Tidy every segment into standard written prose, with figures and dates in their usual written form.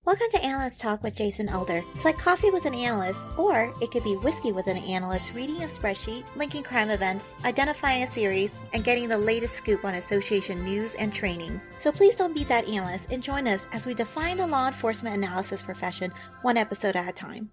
Welcome to Analyst Talk with Jason Elder. It's like coffee with an analyst, or it could be whiskey with an analyst reading a spreadsheet, linking crime events, identifying a series, and getting the latest scoop on association news and training. So please don't be that analyst and join us as we define the law enforcement analysis profession one episode at a time.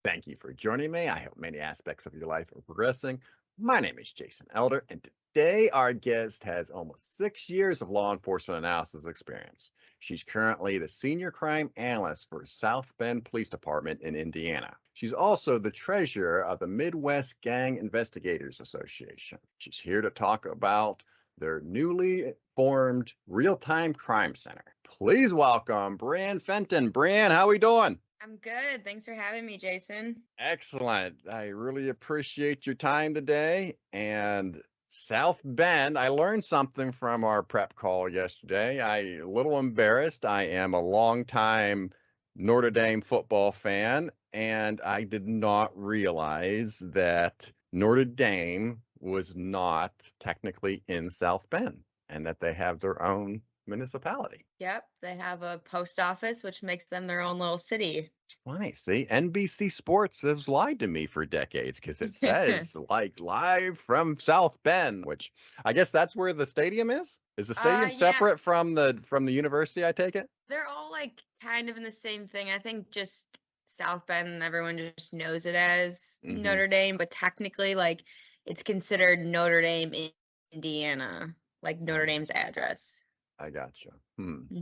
Thank you for joining me. I hope many aspects of your life are progressing. My name is Jason Elder, and today our guest has almost 6 years of law enforcement analysis experience. She's currently the Senior Crime Analyst for South Bend Police Department in Indiana. She's also the treasurer of the Midwest Gang Investigators Association. She's here to talk about their newly formed Real-Time Crime Center. Please welcome Brianne Fenton. Brianne, how are we doing? I'm good. Thanks for having me, Jason. Excellent. I really appreciate your time today. And South Bend, I learned something from our prep call yesterday. I'm a little embarrassed. I am a longtime Notre Dame football fan, and I did not realize that Notre Dame was not technically in South Bend and that they have their own municipality. Yep, they have a post office, which makes them their own little city. Funny. See, NBC Sports has lied to me for decades because it says like live from South Bend, which I guess that's where the stadium is. Is the stadium separate from the university, I take it? They're all like kind of in the same thing. I think just South Bend, everyone just knows it as Notre Dame, but technically like it's considered Notre Dame, Indiana, like Notre Dame's address. I gotcha.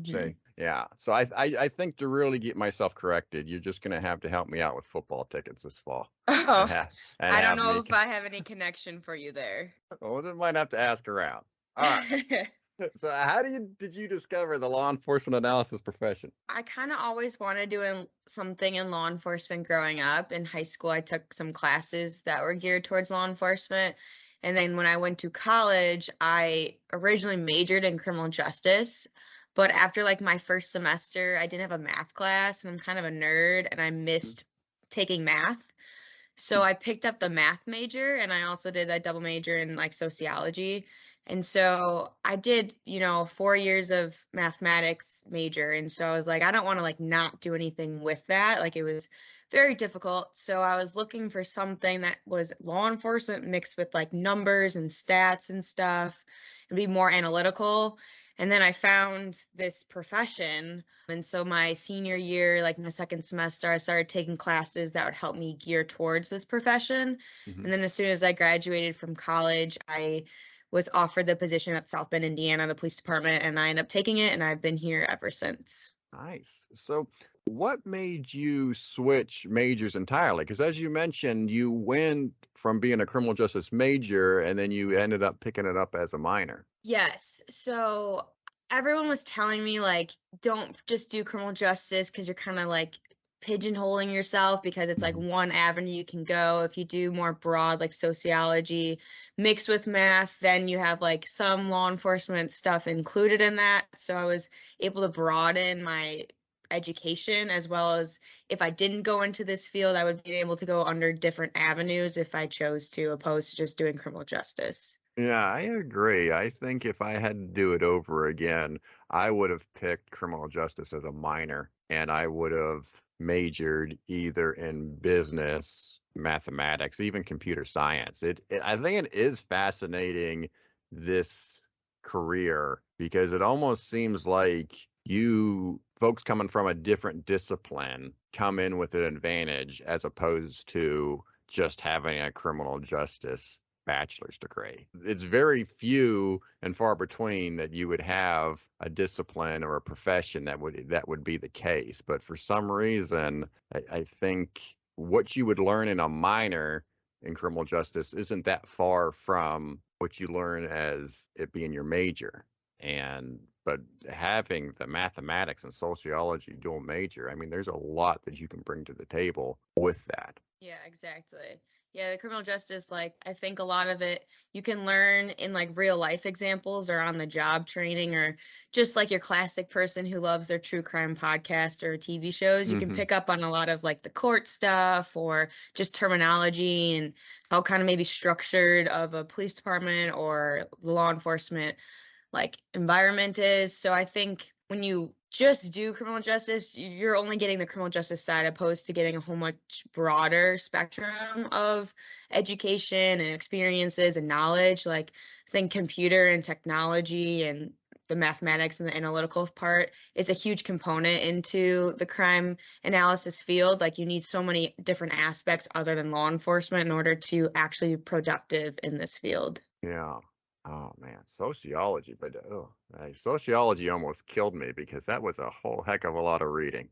See, yeah. So I think to really get myself corrected, you're just gonna have to help me out with football tickets this fall. Oh, I don't know if I have any connection for you there. Well, then might have to ask around. All right. So how did you discover the law enforcement analysis profession? I kind of always wanted doing something in law enforcement growing up. In high school, I took some classes that were geared towards law enforcement. And then when I went to college, I originally majored in criminal justice. But after like my first semester, I didn't have a math class, and I'm kind of a nerd, and I missed taking math. So I picked up the math major, and I also did a double major in like sociology. And so I did, 4 years of mathematics major. And so I was like, I don't want to like not do anything with that. Like it was very difficult. So I was looking for something that was law enforcement mixed with like numbers and stats and stuff and be more analytical. And then I found this profession. And so my senior year, like my second semester, I started taking classes that would help me gear towards this profession. And then as soon as I graduated from college, I was offered the position at South Bend, Indiana, the police department, and I ended up taking it, and I've been here ever since. Nice. So what made you switch majors entirely? Because as you mentioned, you went from being a criminal justice major, and then you ended up picking it up as a minor. Yes. So everyone was telling me, like, don't just do criminal justice because you're kind of like pigeonholing yourself because it's like one avenue you can go. If you do more broad like sociology mixed with math, then you have like some law enforcement stuff included in that. So I was able to broaden my education, as well as if I didn't go into this field, I would be able to go under different avenues if I chose to, opposed to just doing criminal justice. Yeah, I agree. I think if I had to do it over again, I would have picked criminal justice as a minor, and I would have majored either in business, mathematics, even computer science. I think it is fascinating, this career, because it almost seems like you folks coming from a different discipline come in with an advantage as opposed to just having a criminal justice bachelor's degree. It's very few and far between that you would have a discipline or a profession that would be the case. But for some reason, I think what you would learn in a minor in criminal justice isn't that far from what you learn as it being your major. But having the mathematics and sociology dual major, I mean, there's a lot that you can bring to the table with that. Yeah, exactly. Yeah, the criminal justice, like, I think a lot of it you can learn in like real life examples or on the job training, or just like your classic person who loves their true crime podcast or TV shows. You can pick up on a lot of like the court stuff or just terminology and how kind of maybe structured of a police department or law enforcement like environment is. So I think when you just do criminal justice, you're only getting the criminal justice side opposed to getting a whole much broader spectrum of education and experiences and knowledge. Like, I think computer and technology and the mathematics and the analytical part is a huge component into the crime analysis field. Like, you need so many different aspects other than law enforcement in order to actually be productive in this field. Yeah. Oh man, sociology, but sociology almost killed me because that was a whole heck of a lot of reading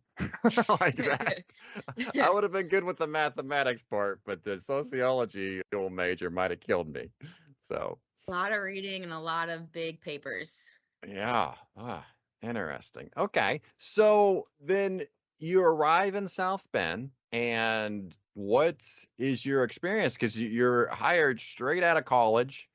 like that. I would have been good with the mathematics part, but the sociology dual major might have killed me. So, A lot of reading and a lot of big papers. yeah, interesting. Okay, so then you arrive in South Bend, and what is your experience? Because you're hired straight out of college.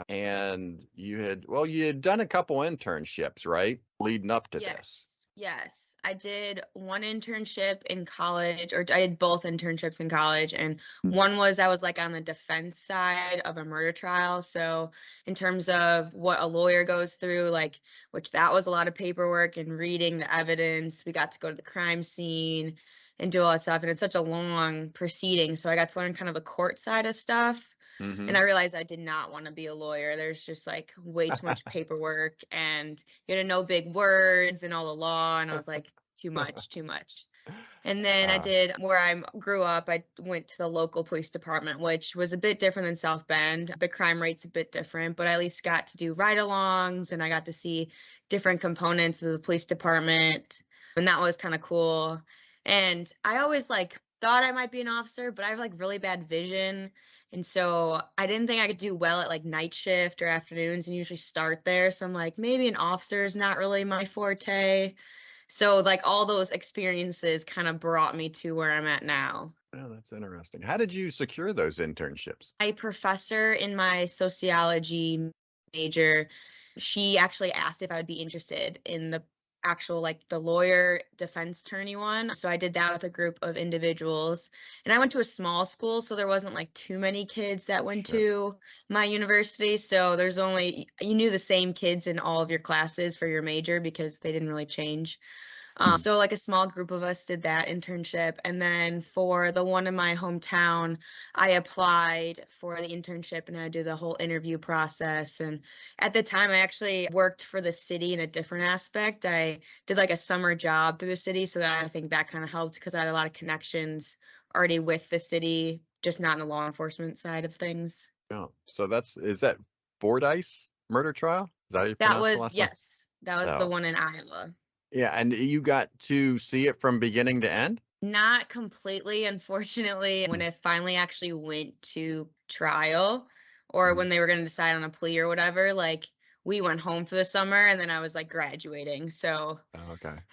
And you had done a couple internships, right? Leading up to this. Yes. I did one internship in college, or I did both internships in college. And one was I was like on the defense side of a murder trial. So in terms of what a lawyer goes through, like, which that was a lot of paperwork and reading the evidence. We got to go to the crime scene and do all that stuff. And it's such a long proceeding. So I got to learn kind of the court side of stuff. And I realized I did not want to be a lawyer. There's just like way too much paperwork and you had to know big words and all the law. And I was like, too much, too much. And then I did where I grew up, I went to the local police department, which was a bit different than South Bend. The crime rate's a bit different, but I at least got to do ride-alongs and I got to see different components of the police department. And that was kind of cool. And I always like thought I might be an officer, but I have like really bad vision. And so I didn't think I could do well at like night shift or afternoons and usually start there. So I'm like, maybe an officer is not really my forte. So like all those experiences kind of brought me to where I'm at now. Oh, that's interesting. How did you secure those internships? My professor in my sociology major, she actually asked if I would be interested in the actual like the lawyer defense attorney one. So I did that with a group of individuals. And I went to a small school, so there wasn't like too many kids that went to my university. So there's only, you knew the same kids in all of your classes for your major because they didn't really change. So like a small group of us did that internship. And then for the one in my hometown, I applied for the internship and I did the whole interview process. And at the time, I actually worked for the city in a different aspect. I did like a summer job through the city. So that I think that kind of helped because I had a lot of connections already with the city, just not in the law enforcement side of things. Oh, so is that Fordyce murder trial? Is that how you pronounce the last name? Yes, that was the one in Iowa. Yeah, and you got to see it from beginning to end? Not completely, unfortunately. When it finally actually went to trial or when they were going to decide on a plea or whatever, like we went home for the summer and then I was like graduating. So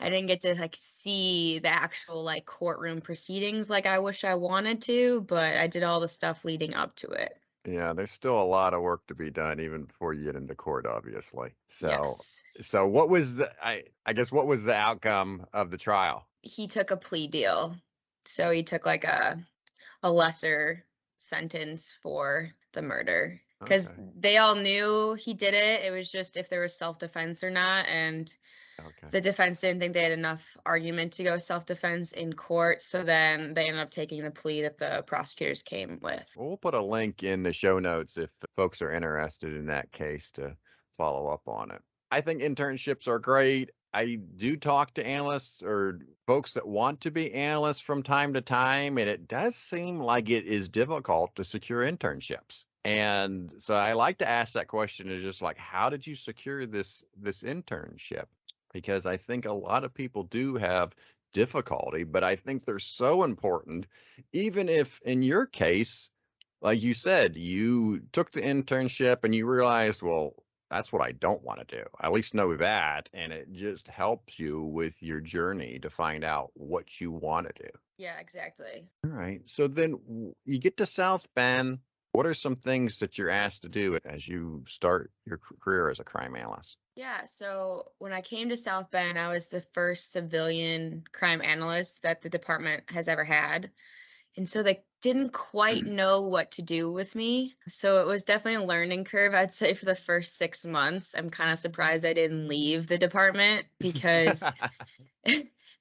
I didn't get to like see the actual like courtroom proceedings like I wish I wanted to, but I did all the stuff leading up to it. Yeah, there's still a lot of work to be done even before you get into court, obviously. So, Yes. so what was I guess what was the outcome of the trial? He took a plea deal. So he took like a lesser sentence for the murder because they all knew he did it. It was just if there was self-defense or not. And the defense didn't think they had enough argument to go self-defense in court. So then they ended up taking the plea that the prosecutors came with. We'll put a link in the show notes if folks are interested in that case to follow up on it. I think internships are great. I do talk to analysts or folks that want to be analysts from time to time, and it does seem like it is difficult to secure internships. And so I like to ask that question is just like, how did you secure this internship? Because I think a lot of people do have difficulty, but I think they're so important, even if in your case, like you said, you took the internship and you realized, well, that's what I don't want to do. I at least know that. And it just helps you with your journey to find out what you want to do. Yeah, exactly. All right. So then you get to South Bend. What are some things that you're asked to do as you start your career as a crime analyst? Yeah, so when I came to South Bend, I was the first civilian crime analyst that the department has ever had. And so they didn't quite know what to do with me. So it was definitely a learning curve, I'd say, for the first 6 months. I'm kind of surprised I didn't leave the department because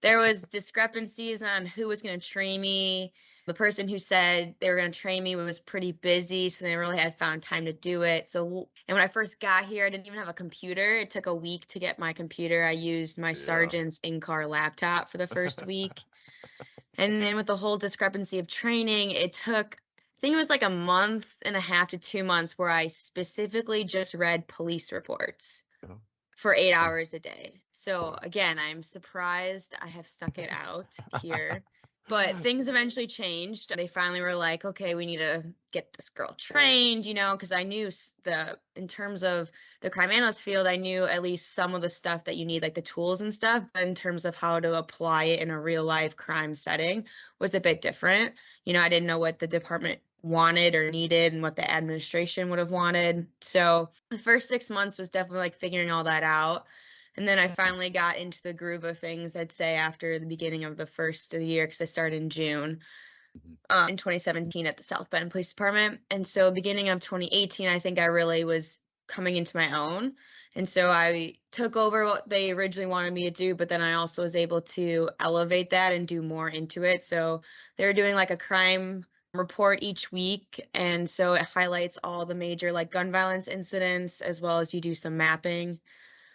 there was discrepancies on who was going to train me. The person who said they were going to train me was pretty busy, so they really had found time to do it. So, and when I first got here, I didn't even have a computer. It took a week to get my computer. I used my sergeant's in-car laptop for the first week. And then with the whole discrepancy of training, it took, I think it was like a month and a half to 2 months where I specifically just read police reports for 8 hours a day. So again, I'm surprised I have stuck it out here. But things eventually changed. They finally were like, okay, we need to get this girl trained, because I knew in terms of the crime analyst field, I knew at least some of the stuff that you need, like the tools and stuff, but in terms of how to apply it in a real life crime setting was a bit different. I didn't know what the department wanted or needed and what the administration would have wanted. So the first 6 months was definitely like figuring all that out. And then I finally got into the groove of things, I'd say, after the beginning of the first of the year, because I started in June in 2017 at the South Bend Police Department. And so beginning of 2018, I think I really was coming into my own. And so I took over what they originally wanted me to do, but then I also was able to elevate that and do more into it. So they were doing like a crime report each week, and so it highlights all the major like gun violence incidents, as well as you do some mapping,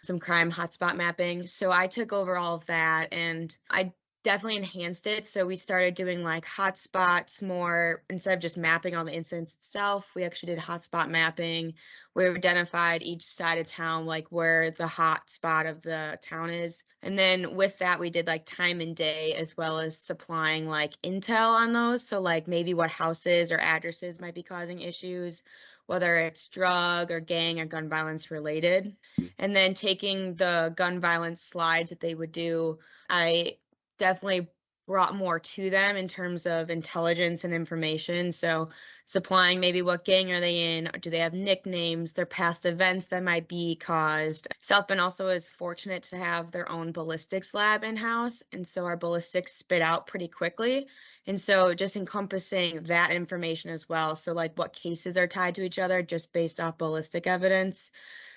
some crime hotspot mapping. So I took over all of that, and I definitely enhanced it. So we started doing like hotspots more. Instead of just mapping all the incidents itself, we actually did hotspot mapping, where we identified each side of town, like where the hotspot of the town is. And then with that, we did like time and day, as well as supplying like intel on those. So like maybe what houses or addresses might be causing issues, whether it's drug or gang or gun violence related. And then taking the gun violence slides that they would do, I definitely brought more to them in terms of intelligence and information. So supplying maybe what gang are they in, or do they have nicknames, their past events that might be caused. South Bend also is fortunate to have their own ballistics lab in-house, and so our ballistics spit out pretty quickly. And so just encompassing that information as well. So like what cases are tied to each other just based off ballistic evidence.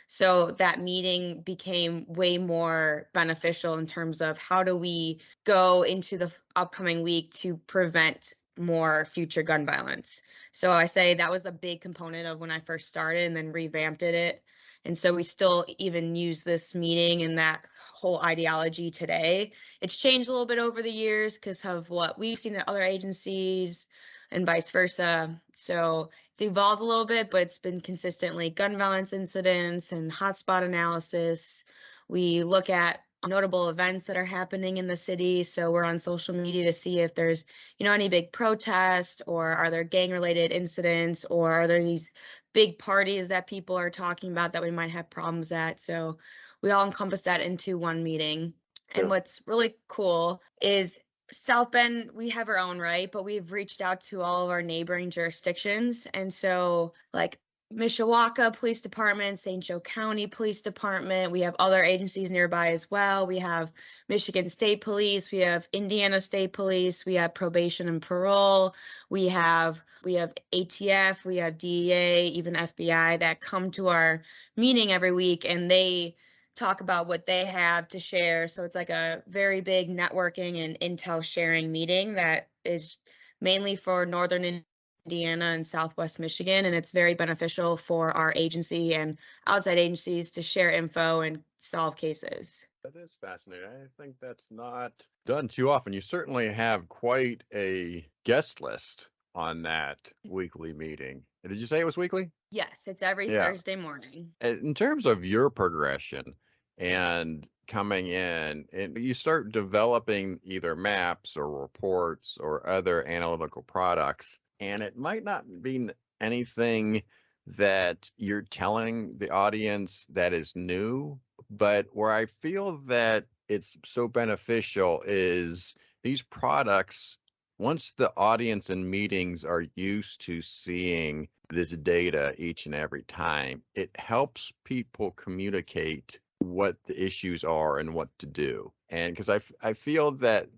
So that meeting became way more beneficial in terms of how do we go into the upcoming week to prevent more future gun violence. So I say that was a big component of when I first started, and then revamped it. And so we still even use this meeting and that whole ideology today. It's changed a little bit over the years because of what we've seen at other agencies and vice versa. So it's evolved a little bit, but it's been consistently gun violence incidents and hotspot analysis. We look at notable events that are happening in the city. So we're on social media to see if there's, any big protest, or are there gang related incidents, or are there these big parties that people are talking about that we might have problems at. So we all encompass that into one meeting. And what's really cool is South Bend, we have our own, right? But we've reached out to all of our neighboring jurisdictions. And so like Mishawaka Police Department, St. Joe County Police Department, we have other agencies nearby as well. We have Michigan State Police, we have Indiana State Police, we have Probation and Parole, we have ATF, we have DEA, even FBI that come to our meeting every week, and they talk about what they have to share. So it's like a very big networking and intel sharing meeting that is mainly for Northern Indiana and Southwest Michigan, and it's very beneficial for our agency and outside agencies to share info and solve cases. That is fascinating. I think that's not done too often. You certainly have quite a guest list on that weekly meeting. Did you say it was weekly? Yes, it's every Thursday morning. In terms of your progression and coming in, and you start developing either maps or reports or other analytical products, and it might not be anything that you're telling the audience that is new, but where I feel that it's so beneficial is these products, once the audience and meetings are used to seeing this data each and every time, it helps people communicate what the issues are and what to do. And because I feel that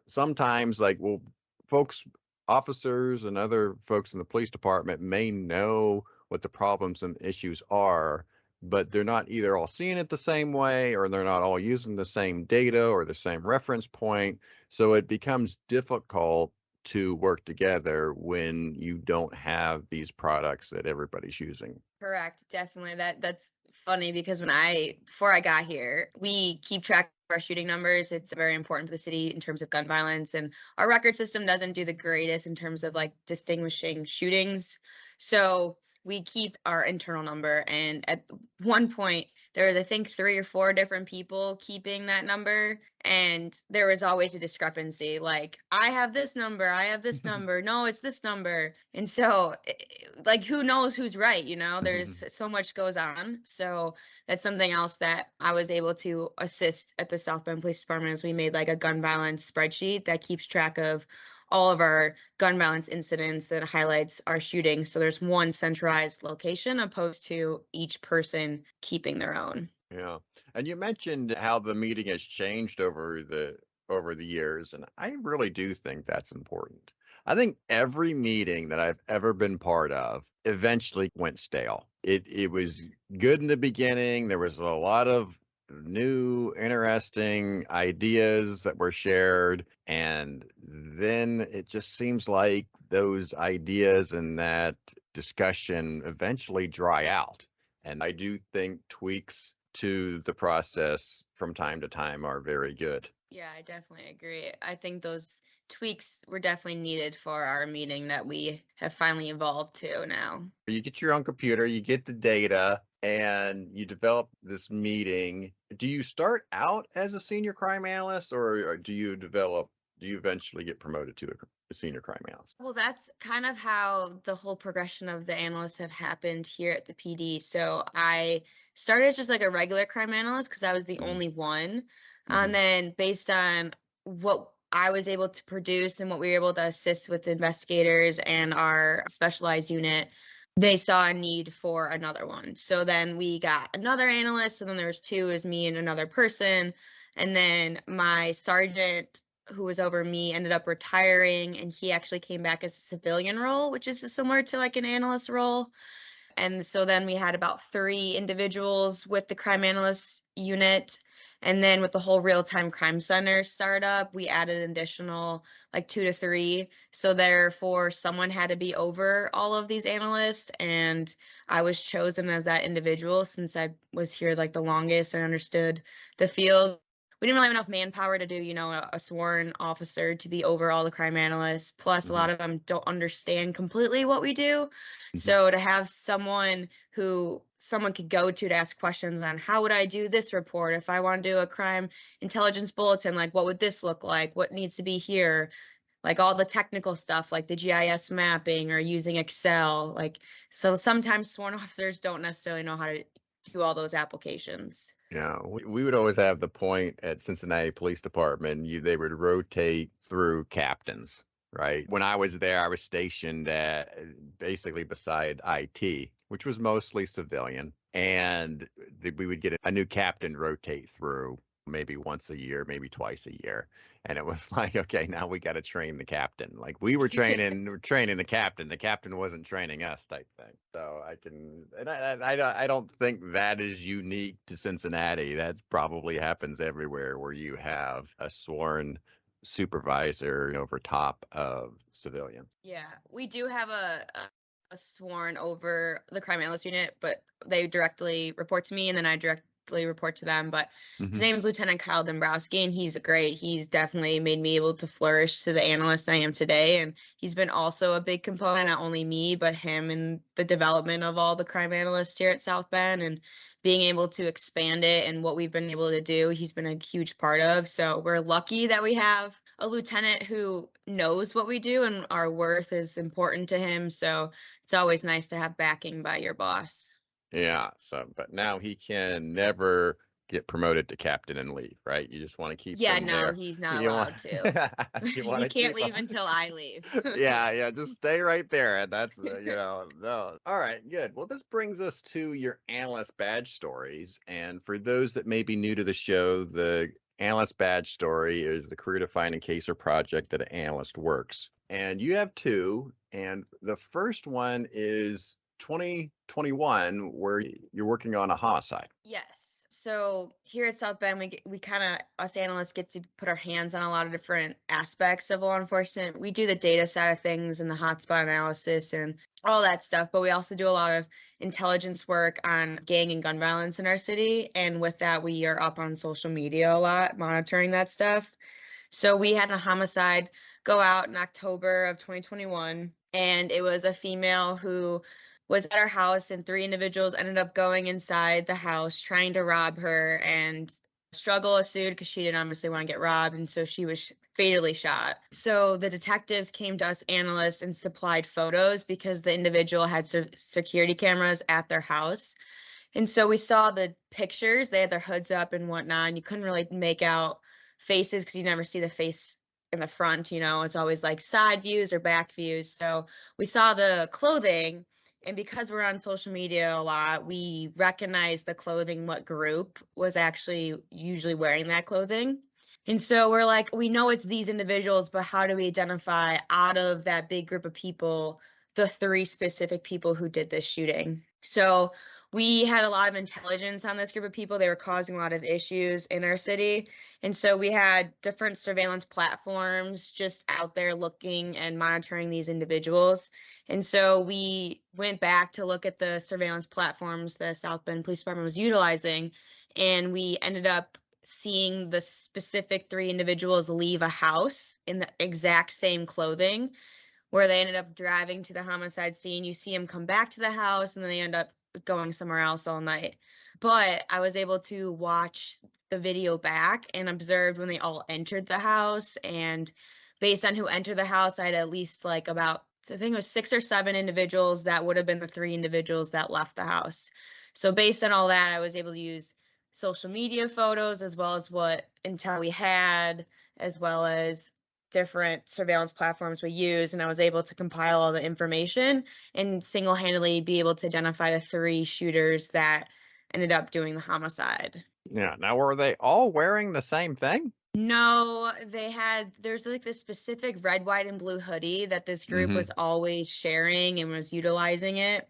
sometimes, like, well, folks officers and other folks in the police department may know what the problems and issues are, but they're not either all seeing it the same way or they're not all using the same data or the same reference point. So it becomes difficult to work together when you don't have these products that everybody's using. Correct, definitely. That's funny because before I got here, we keep track of our shooting numbers. It's very important for the city in terms of gun violence, and our record system doesn't do the greatest in terms of like distinguishing shootings. So we keep our internal number, and at one point there was, I think, 3 or 4 different people keeping that number, and there was always a discrepancy. Like, I have this number, no, it's this number. And so, like, who knows who's right, you know? There's so much goes on. So that's something else that I was able to assist at the South Bend Police Department, is we made like a gun violence spreadsheet that keeps track of all of our gun violence incidents, that highlights our shootings. So there's one centralized location opposed to each person keeping their own. Yeah. And you mentioned how the meeting has changed over the years, and I really do think that's important. I think every meeting that I've ever been part of eventually went stale. It was good in the beginning. There was a lot of new, interesting ideas that were shared, and then it just seems like those ideas and that discussion eventually dry out. And I do think tweaks to the process from time to time are very good. Yeah, I definitely agree. I think those tweaks were definitely needed for our meeting that we have finally evolved to now. You get your own computer, you get the data, and you develop this meeting. Do you start out as a senior crime analyst, or do you eventually get promoted to a senior crime analyst? Well, that's kind of how the whole progression of the analysts have happened here at the PD. So I started as just like a regular crime analyst because I was the only one. And then based on what I was able to produce and what we were able to assist with investigators and our specialized unit, they saw a need for another one. So then we got another analyst, and then there was 2, as me and another person. And then my sergeant, who was over me, ended up retiring, and he actually came back as a civilian role, which is similar to like an analyst role. And so then we had about 3 individuals with the crime analyst unit. And then with the whole real-time crime center startup, we added an additional like 2 to 3. So therefore, someone had to be over all of these analysts. And I was chosen as that individual since I was here like the longest and understood the field. We didn't really have enough manpower to do, you know, a sworn officer to be over all the crime analysts. Plus, a lot of them don't understand completely what we do. So to have someone who someone could go to ask questions on, how would I do this report? If I want to do a crime intelligence bulletin, like what would this look like? What needs to be here? Like all the technical stuff, like the GIS mapping or using Excel. Like, so sometimes sworn officers don't necessarily know how to do all those applications. Yeah, we would always have the point at Cincinnati Police Department, they would rotate through captains, right? When I was there, I was stationed at basically beside IT, which was mostly civilian, and we would get a new captain rotate through maybe once a year, maybe twice a year. And it was like, okay, now we got to train the captain. Like we were training the captain. The captain wasn't training us, type thing. So I don't think that is unique to Cincinnati. That probably happens everywhere where you have a sworn supervisor over top of civilians. Yeah, we do have a sworn over the crime analyst unit, but they directly report to me, and then I directly report to them. But his name is Lieutenant Kyle Dombrowski, and he's great. He's definitely made me able to flourish to the analyst I am today. And he's been also a big component, not only me, but him in the development of all the crime analysts here at South Bend and being able to expand it and what we've been able to do. He's been a huge part of. So we're lucky that we have a lieutenant who knows what we do and our worth is important to him. So it's always nice to have backing by your boss. Yeah. So, but now he can never get promoted to captain and leave, right? You just want to keep him there. He's not allowed to. He can't leave until I leave. Yeah, just stay right there. And that's, no. All right, good. Well, this brings us to your analyst badge stories. And for those that may be new to the show, the Analyst badge story is the career-defining case or project that an analyst works. And you have two, and the first one is 2021, where you're working on a homicide. Yes. So here at South Bend, we kind of, us analysts, get to put our hands on a lot of different aspects of law enforcement. We do the data side of things and the hotspot analysis and all that stuff, but we also do a lot of intelligence work on gang and gun violence in our city. And with that, we are up on social media a lot, monitoring that stuff. So we had a homicide go out in October of 2021, and it was a female who was at our house, and three individuals ended up going inside the house trying to rob her, and struggle ensued because she didn't obviously want to get robbed, and so she was fatally shot. So the detectives came to us analysts and supplied photos because the individual had security cameras at their house. And so we saw the pictures. They had their hoods up and whatnot, and you couldn't really make out faces because you never see the face in the front, it's always like side views or back views. So we saw the clothing, and because we're on social media a lot, we recognized the clothing, what group was actually usually wearing that clothing. And so we're like, we know it's these individuals, but how do we identify out of that big group of people the three specific people who did this shooting? So we had a lot of intelligence on this group of people. They were causing a lot of issues in our city. And so we had different surveillance platforms just out there looking and monitoring these individuals. And so we went back to look at the surveillance platforms the South Bend Police Department was utilizing, and we ended up seeing the specific three individuals leave a house in the exact same clothing, where they ended up driving to the homicide scene. You see them come back to the house, and then they end up going somewhere else all night. But I was able to watch the video back and observed when they all entered the house. And based on who entered the house, I had at least like about, I think it was 6 or 7 individuals that would have been the 3 individuals that left the house. So based on all that, I was able to use social media photos as well as what intel we had, as well as different surveillance platforms we use, and I was able to compile all the information and single-handedly be able to identify the 3 shooters that ended up doing the homicide. Yeah. Now, were they all wearing the same thing? No, there's like this specific red, white, and blue hoodie that this group was always sharing and was utilizing it.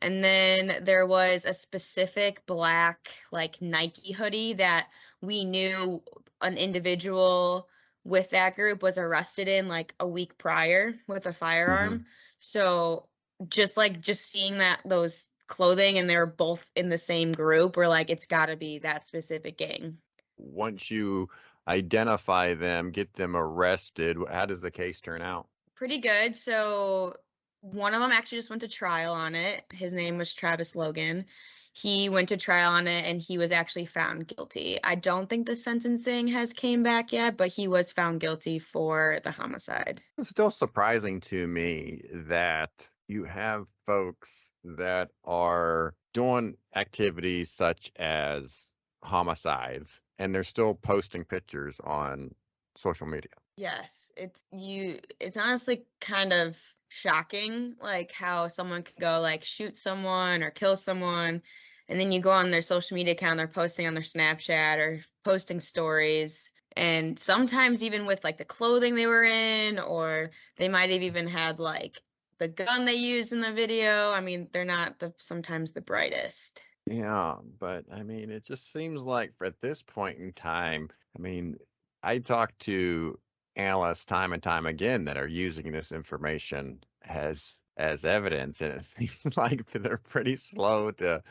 And then there was a specific black, like Nike hoodie that we knew an individual with that group was arrested in like a week prior with a firearm. So just seeing those clothing, and they were both in the same group, we're like, it's got to be that specific gang. Once you identify them, get them arrested, how does the case turn out? Pretty good. So one of them actually just went to trial on it. His name was Travis Logan. He went to trial on it, and he was actually found guilty. I don't think the sentencing has came back yet, but he was found guilty for the homicide. It's still surprising to me that you have folks that are doing activities such as homicides, and they're still posting pictures on social media. Yes, it's honestly kind of shocking, like how someone could go like shoot someone or kill someone, and then you go on their social media account, they're posting on their Snapchat or posting stories, and sometimes even with like the clothing they were in, or they might have even had like the gun they used in the video. I mean, they're not sometimes the brightest. Yeah, but I mean, it just seems like at this point in time, I mean, I talk to analysts time and time again that are using this information as evidence, and it seems like they're pretty slow to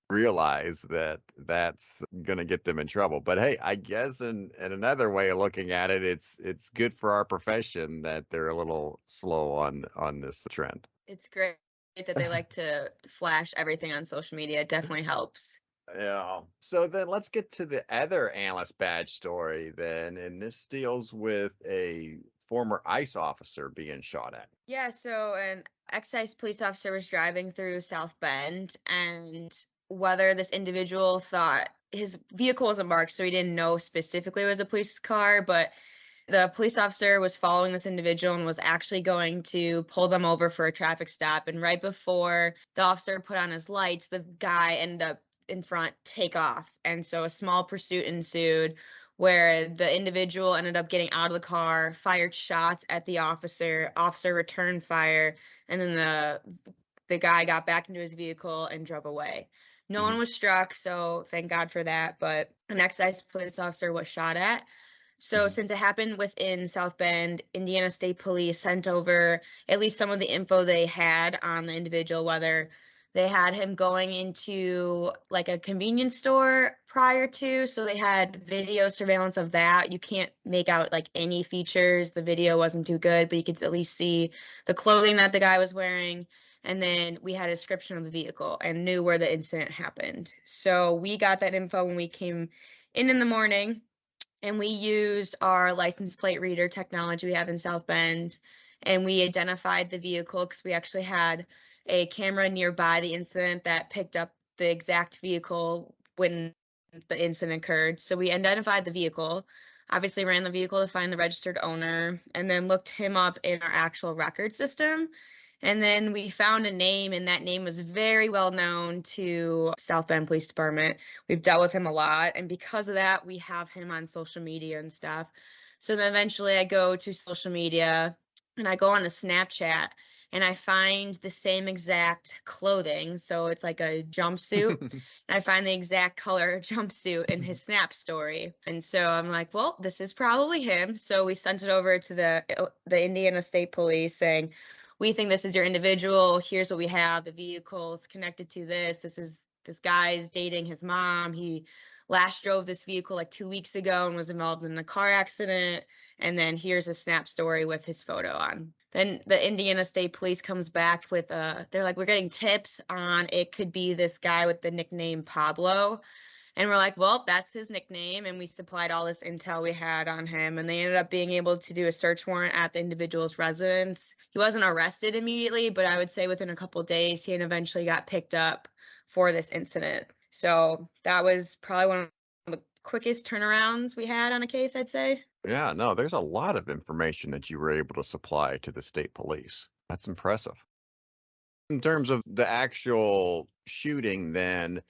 realize that that's going to get them in trouble. But hey, I guess in another way of looking at it, it's good for our profession that they're a little slow on this trend. It's great that they like to flash everything on social media. It definitely helps. Yeah. So then let's get to the other analyst badge story then, and this deals with a former ICE officer being shot at. Yeah, so an excise police officer was driving through South Bend, and whether this individual thought his vehicle wasn't marked, so he didn't know specifically it was a police car, but the police officer was following this individual and was actually going to pull them over for a traffic stop. And right before the officer put on his lights, the guy ended up in front take off. And so a small pursuit ensued where the individual ended up getting out of the car, fired shots at the officer returned fire, and then the guy got back into his vehicle and drove away. No one was struck, so thank God for that, but an excise police officer was shot at. So since it happened within South Bend, Indiana State Police sent over at least some of the info they had on the individual, whether they had him going into like a convenience store prior to, so they had video surveillance of that. You can't make out like any features. The video wasn't too good, but you could at least see the clothing that the guy was wearing. And then we had a description of the vehicle and knew where the incident happened. So we got that info when we came in the morning. And we used our license plate reader technology we have in South Bend, and we identified the vehicle because we actually had a camera nearby the incident that picked up the exact vehicle when the incident occurred. So we identified the vehicle, obviously ran the vehicle to find the registered owner, and then looked him up in our actual record system. And then we found a name, and that name was very well known to South Bend Police Department. We've dealt with him a lot, and because of that, we have him on social media and stuff. So then eventually I go to social media, and I go on to Snapchat, and I find the same exact clothing. So it's like a jumpsuit, and I find the exact color jumpsuit in his Snap story. And so I'm like, well, this is probably him. So we sent it over to the Indiana State Police saying, we think this is your individual. Here's what we have. The vehicle's connected to this. This guy's dating his mom. He last drove this vehicle like 2 weeks ago and was involved in a car accident. And then here's a Snap story with his photo on. Then the Indiana State Police comes back with they're like, we're getting tips on it could be this guy with the nickname Pablo. And we're like, well, that's his nickname. And we supplied all this intel we had on him. And they ended up being able to do a search warrant at the individual's residence. He wasn't arrested immediately, but I would say within a couple of days, he eventually got picked up for this incident. So that was probably one of the quickest turnarounds we had on a case, I'd say. Yeah, no, there's a lot of information that you were able to supply to the state police. That's impressive. In terms of the actual shooting, then,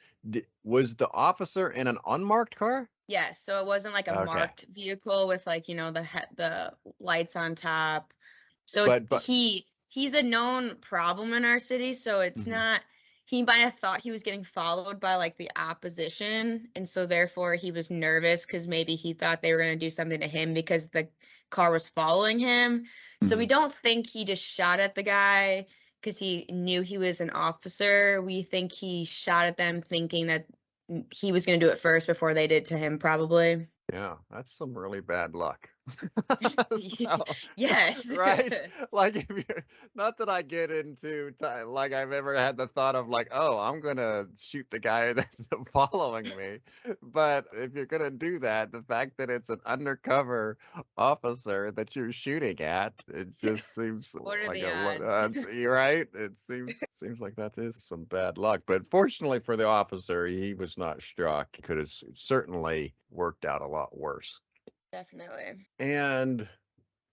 was the officer in an unmarked car? Yes, so it wasn't like a Okay. marked vehicle with like, the lights on top. So But he's a known problem in our city, so it's not, he might have thought he was getting followed by like the opposition, and so therefore he was nervous because maybe he thought they were going to do something to him because the car was following him. So we don't think he just shot at the guy because he knew he was an officer. We think he shot at them thinking that he was going to do it first before they did to him, probably. yeah, that's some really bad luck. Yes. Right? Like, if you, not that I get into, like, I've ever had the thought of, like, oh, I'm going to shoot the guy that's following me. But if you're going to do that, the fact that it's an undercover officer that you're shooting at, it just seems What are like the odds? you're right. It seems like that is some bad luck. But fortunately for the officer, he was not struck. It could have certainly worked out a lot worse. Definitely. And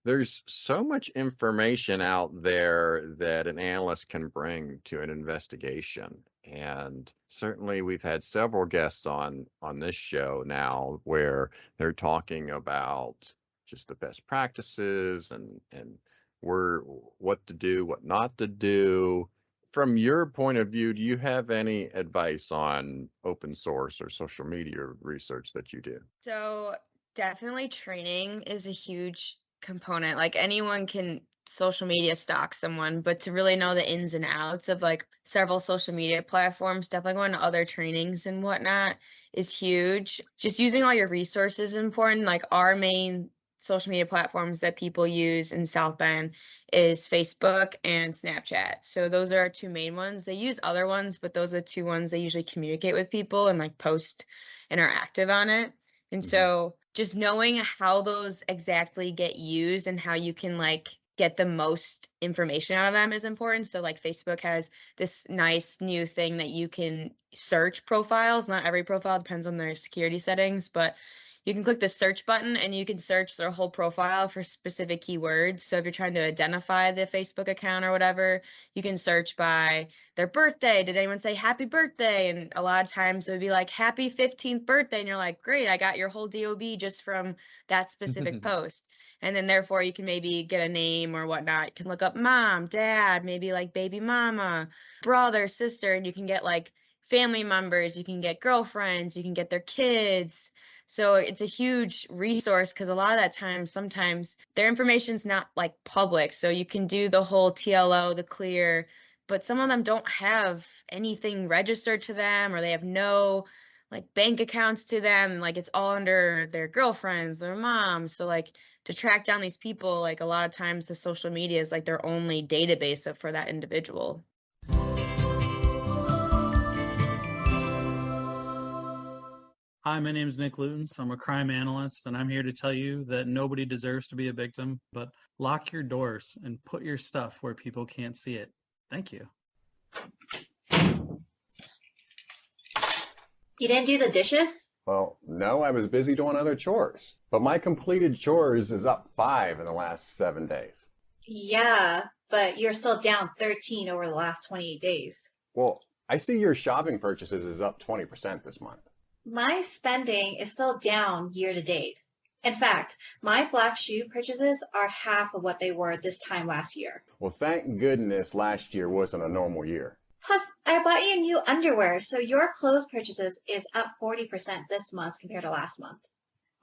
there's so much information out there that an analyst can bring to an investigation. And certainly we've had several guests on this show now where they're talking about just the best practices and what to do, what not to do. From your point of view, do you have any advice on open source or social media research that you do? So definitely training is a huge component. Like anyone can social media stalk someone, but to really know the ins and outs of like several social media platforms, definitely going to other trainings and whatnot is huge. Just using all your resources is important. Like our main social media platforms that people use in South Bend is Facebook and Snapchat. So those are our two main ones. They use other ones, but those are the two ones they usually communicate with people and like post and are active on it. And so just knowing how those exactly get used and how you can like get the most information out of them is important. So like Facebook has this nice new thing that you can search profiles. Not every profile, depends on their security settings, but you can click the search button and you can search their whole profile for specific keywords. So if you're trying to identify the Facebook account or whatever, you can search by their birthday. Did anyone say happy birthday? And a lot of times it would be like happy 15th birthday. And you're like, great, I got your whole DOB just from that specific post. And then therefore you can maybe get a name or whatnot. You can look up mom, dad, maybe like baby mama, brother, sister, and you can get like family members, you can get girlfriends, you can get their kids. So it's a huge resource because a lot of that time, sometimes their information's not like public. So you can do the whole TLO, the clear, but some of them don't have anything registered to them, or they have no like bank accounts to them. Like it's all under their girlfriends, their moms. So like to track down these people, like a lot of times the social media is like their only database for that individual. Hi, my name is Nick Lootens. I'm a crime analyst, and I'm here to tell you that nobody deserves to be a victim, but lock your doors and put your stuff where people can't see it. Thank you. You didn't do the dishes? Well, no, I was busy doing other chores. But my completed chores is up 5 in the last 7 days. Yeah, but you're still down 13 over the last 28 days. Well, I see your shopping purchases is up 20% this month. My spending is still down year to date. In fact, my black shoe purchases are half of what they were this time last year. Well, thank goodness last year wasn't a normal year. Plus, I bought you new underwear, so your clothes purchases is up 40% this month compared to last month.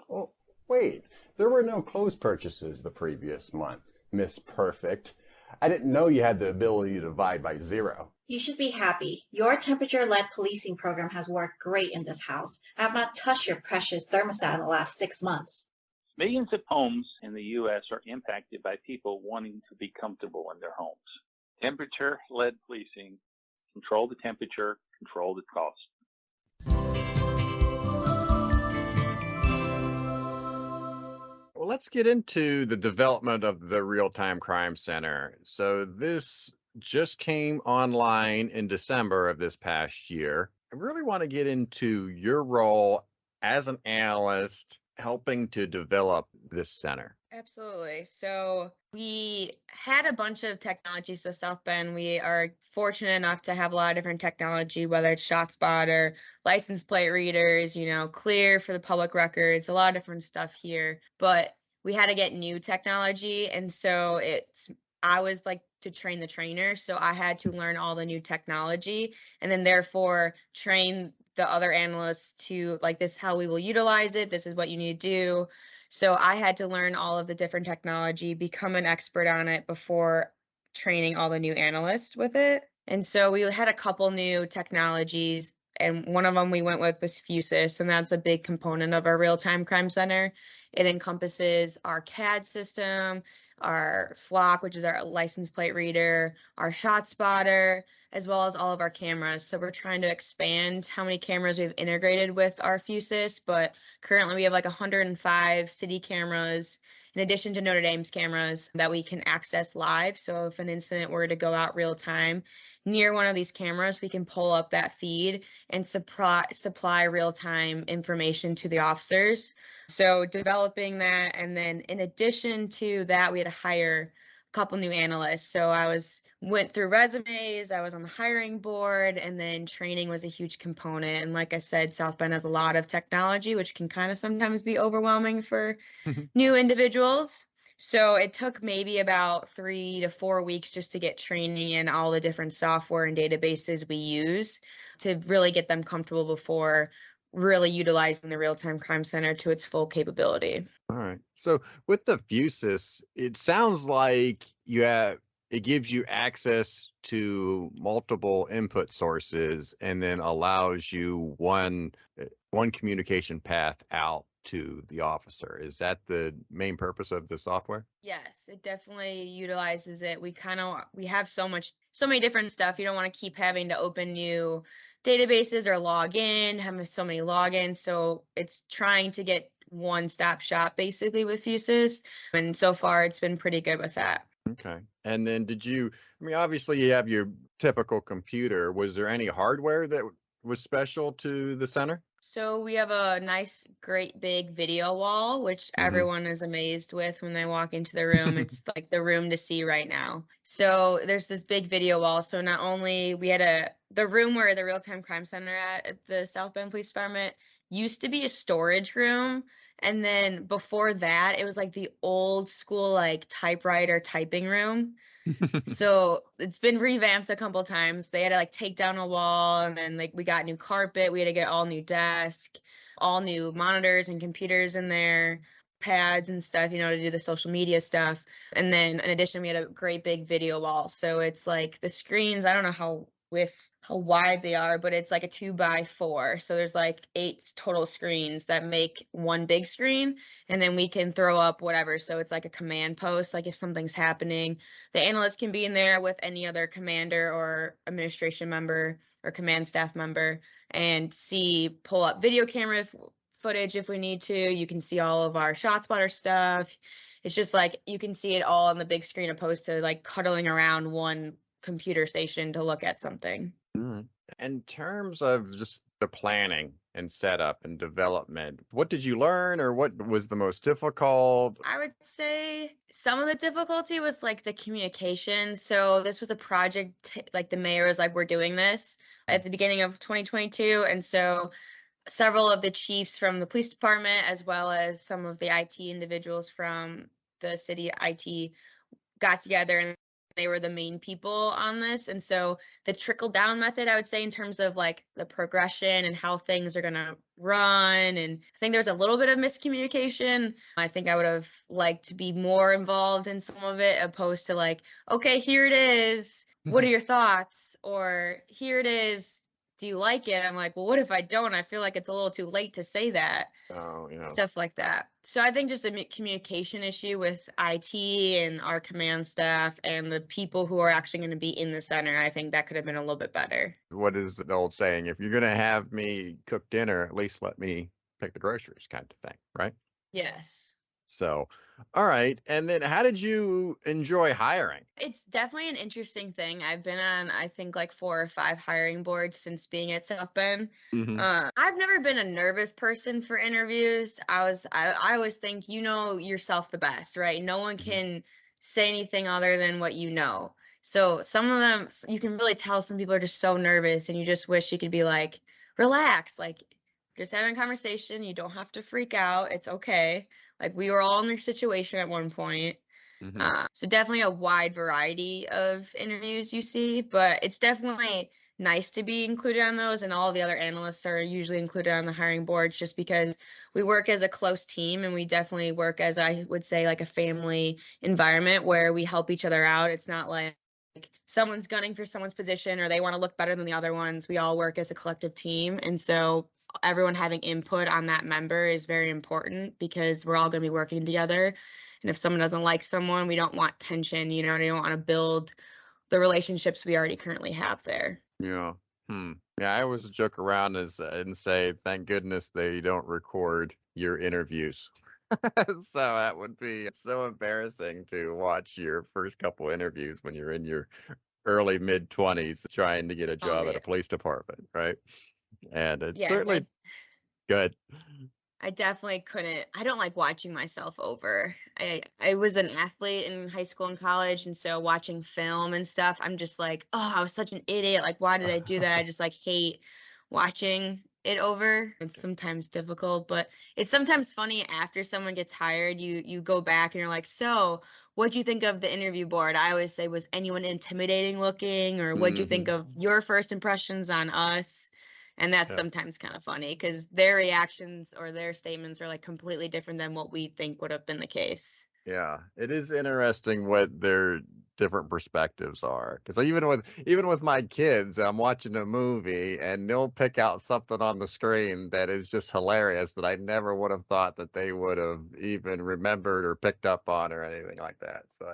Oh, wait, there were no clothes purchases the previous month, Miss Perfect. I didn't know you had the ability to divide by 0. You should be happy. Your temperature-led policing program has worked great in this house. I have not touched your precious thermostat in the last 6 months. Millions of homes in the U.S. are impacted by people wanting to be comfortable in their homes. Temperature-led policing, control the temperature, control the cost. Well, let's get into the development of the Real-Time Crime Center. So this just came online in December of this past year. I really want to get into your role as an analyst helping to develop this center. Absolutely. So we had a bunch of technology. So South Bend, we are fortunate enough to have a lot of different technology, whether it's ShotSpotter, license plate readers, clear for the public records, a lot of different stuff here. But we had to get new technology. And so I was like to train the trainer. So I had to learn all the new technology and then therefore train the other analysts to like, this is how we will utilize it. This is what you need to do. So I had to learn all of the different technology, become an expert on it before training all the new analysts with it. And so we had a couple new technologies, and one of them we went with was Fusus, and that's a big component of our real-time crime center. It encompasses our CAD system, our flock, which is our license plate reader, our ShotSpotter, as well as all of our cameras. So we're trying to expand how many cameras we've integrated with our Fusus, but currently we have like 105 city cameras in addition to Notre Dame's cameras that we can access live. So if an incident were to go out real time near one of these cameras, we can pull up that feed and supply real-time information to the officers. So developing that, and then in addition to that, we had to hire a couple new analysts. So I went through resumes, I was on the hiring board, and then training was a huge component. And like I said, South Bend has a lot of technology, which can kind of sometimes be overwhelming for new individuals. So it took maybe about 3 to 4 weeks just to get training in all the different software and databases we use to really get them comfortable before really utilizing the Real-Time Crime Center to its full capability. All right. So with the Fusus, it sounds like it gives you access to multiple input sources and then allows you one communication path out to the officer. Is that the main purpose of the software? Yes, it definitely utilizes it. We have so many different stuff. You don't want to keep having to open new databases or log in, having so many logins. So it's trying to get one-stop shop basically with Fusus. And so far it's been pretty good with that. Okay. And then obviously you have your typical computer. Was there any hardware that was special to the center? So we have a nice, great big video wall, which everyone is amazed with when they walk into the room. It's like the room to see right now. So there's this big video wall. So not only we had the room where the real-time crime center at the South Bend Police Department used to be a storage room. And then before that, it was like the old school, like typewriter typing room. So it's been revamped a couple times. They had to like take down a wall, and then like we got new carpet. We had to get all new desk, all new monitors and computers in there, pads and stuff, to do the social media stuff. And then in addition, we had a great big video wall. So it's like the screens, I don't know how wide they are, but it's like a 2x4. So there's like 8 total screens that make one big screen, and then we can throw up whatever. So it's like a command post. Like if something's happening, the analyst can be in there with any other commander or administration member or command staff member and pull up video camera footage if we need to. You can see all of our ShotSpotter stuff. It's just like you can see it all on the big screen opposed to like cuddling around one computer station to look at something. In terms of just the planning and setup and development, what did you learn, or what was the most difficult? I would say some of the difficulty was like the communication. So this was a project, like the mayor was like, we're doing this at the beginning of 2022. And so several of the chiefs from the police department, as well as some of the IT individuals from the city IT, got together, and they were the main people on this. And so the trickle down method, I would say, in terms of like the progression and how things are going to run. And I think there was a little bit of miscommunication. I think I would have liked to be more involved in some of it, opposed to like, okay, here it is. What are your thoughts? Or here it is. Do you like it? I'm like, well, what if I don't? I feel like it's a little too late to say that. Oh, yeah. Stuff like that. So I think just a communication issue with IT and our command staff and the people who are actually going to be in the center. I think that could have been a little bit better. What is the old saying? If you're going to have me cook dinner, at least let me pick the groceries, kind of thing, right? Yes. So, all right. And then how did you enjoy hiring? It's definitely an interesting thing. I've been on, I think, like 4 or 5 hiring boards since being at South Bend. I've never been a nervous person for interviews. I always think you know yourself the best, right? No one can say anything other than what you know. So some of them, you can really tell some people are just so nervous, and you just wish you could be like, relax, like just having a conversation. You don't have to freak out. It's okay. Like we were all in their situation at one point. So definitely a wide variety of interviews you see, but it's definitely nice to be included on those, and all the other analysts are usually included on the hiring boards just because we work as a close team, and we definitely work as, I would say, like a family environment where we help each other out. It's not like someone's gunning for someone's position or they want to look better than the other ones. We all work as a collective team, and so everyone having input on that member is very important because we're all going to be working together. And if someone doesn't like someone, we don't want tension, we don't want to build the relationships we already currently have there. Yeah. Yeah, I always joke around and say, thank goodness they don't record your interviews. So that would be so embarrassing to watch your first couple interviews when you're in your early mid-20s trying to get a job at a police department, right? And it's certainly good. I definitely couldn't. I don't like watching myself over. I was an athlete in high school and college, and so watching film and stuff, I'm just like, oh, I was such an idiot. Like, why did I do that? I just like hate watching it over. It's sometimes difficult, but it's sometimes funny after someone gets hired, you go back and you're like, so what'd you think of the interview board? I always say, was anyone intimidating looking, or what'd you think of your first impressions on us? And that's sometimes kind of funny because their reactions or their statements are like completely different than what we think would have been the case. Yeah, it is interesting what their different perspectives are. Because even with my kids, I'm watching a movie and they'll pick out something on the screen that is just hilarious that I never would have thought that they would have even remembered or picked up on or anything like that. So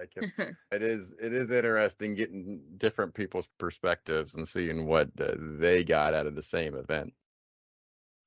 it is interesting getting different people's perspectives and seeing what they got out of the same event.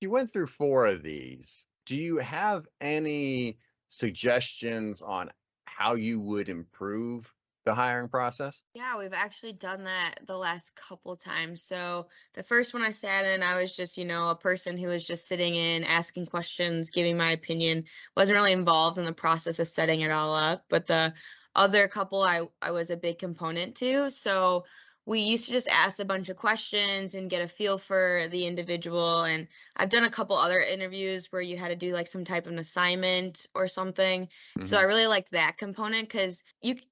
You went through 4 of these. Do you have any suggestions on how you would improve the hiring process? Yeah, we've actually done that the last couple times. So the first one I sat in, I was just, a person who was just sitting in, asking questions, giving my opinion, wasn't really involved in the process of setting it all up. But the other couple I was a big component to. So we used to just ask a bunch of questions and get a feel for the individual. And I've done a couple other interviews where you had to do like some type of an assignment or something. So I really liked that component because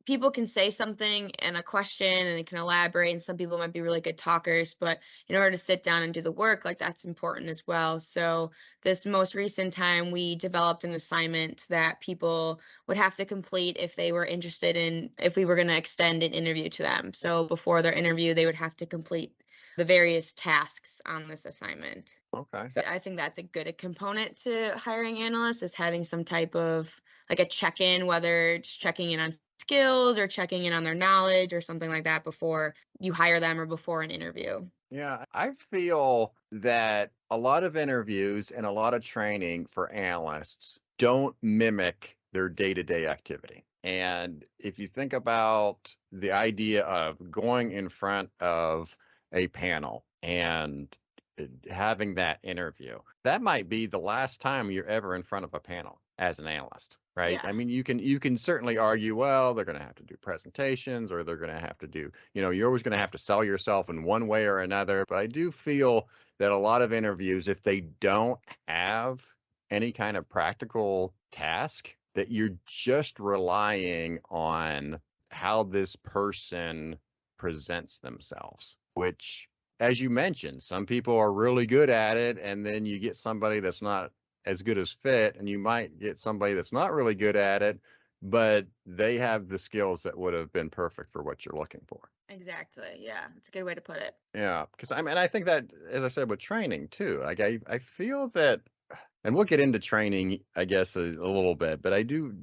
people can say something in a question and they can elaborate, and some people might be really good talkers, but in order to sit down and do the work, like that's important as well. So this most recent time, we developed an assignment that people would have to complete if they were interested in, if we were going to extend an interview to them. So before their interview, they would have to complete the various tasks on this assignment. Okay. So I think that's a good component to hiring analysts, is having some type of like a check-in, whether it's checking in on skills or checking in on their knowledge or something like that before you hire them or before an interview. Yeah, I feel that a lot of interviews and a lot of training for analysts don't mimic their day-to-day activity. And if you think about the idea of going in front of a panel and having that interview, that might be the last time you're ever in front of a panel as an analyst, right? Yeah. I mean, you can certainly argue, well, they're going to have to do presentations, or they're going to have to do, you're always going to have to sell yourself in one way or another. But I do feel that a lot of interviews, if they don't have any kind of practical task, that you're just relying on how this person presents themselves, which, as you mentioned, some people are really good at it, and then you get somebody that's not as good as fit, and you might get somebody that's not really good at it, but they have the skills that would have been perfect for what you're looking for. Exactly. Yeah, it's a good way to put it. Yeah, because I think that, as I said, with training too, like I feel that, and we'll get into training, I guess, a little bit, but I do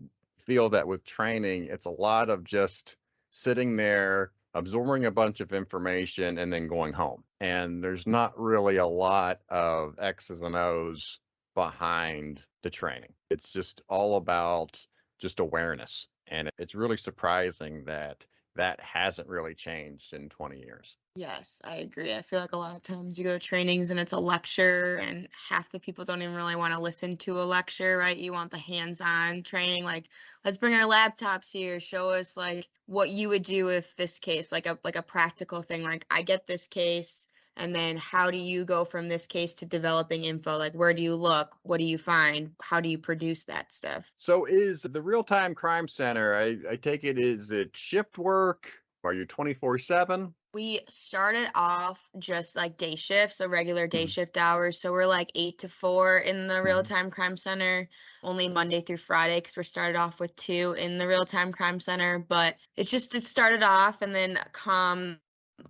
feel that with training, it's a lot of just sitting there, absorbing a bunch of information, and then going home. And there's not really a lot of X's and O's behind the training. It's just all about just awareness. And it's really surprising that that hasn't really changed in 20 years. Yes, I agree. I feel like a lot of times you go to trainings and it's a lecture, and half the people don't even really want to listen to a lecture, right? You want the hands-on training, like, let's bring our laptops here, show us like what you would do if this case, like a practical thing, like I get this case, and then how do you go from this case to developing info? Like, where do you look? What do you find? How do you produce that stuff? So is the real-time crime center, I take it, is it shift work? Are you 24/7? We started off just like day shifts, so regular day shift hours. So we're like 8 to 4 in the real-time crime center, only Monday through Friday, because we're started off with 2 in the real-time crime center. But it started off, and then come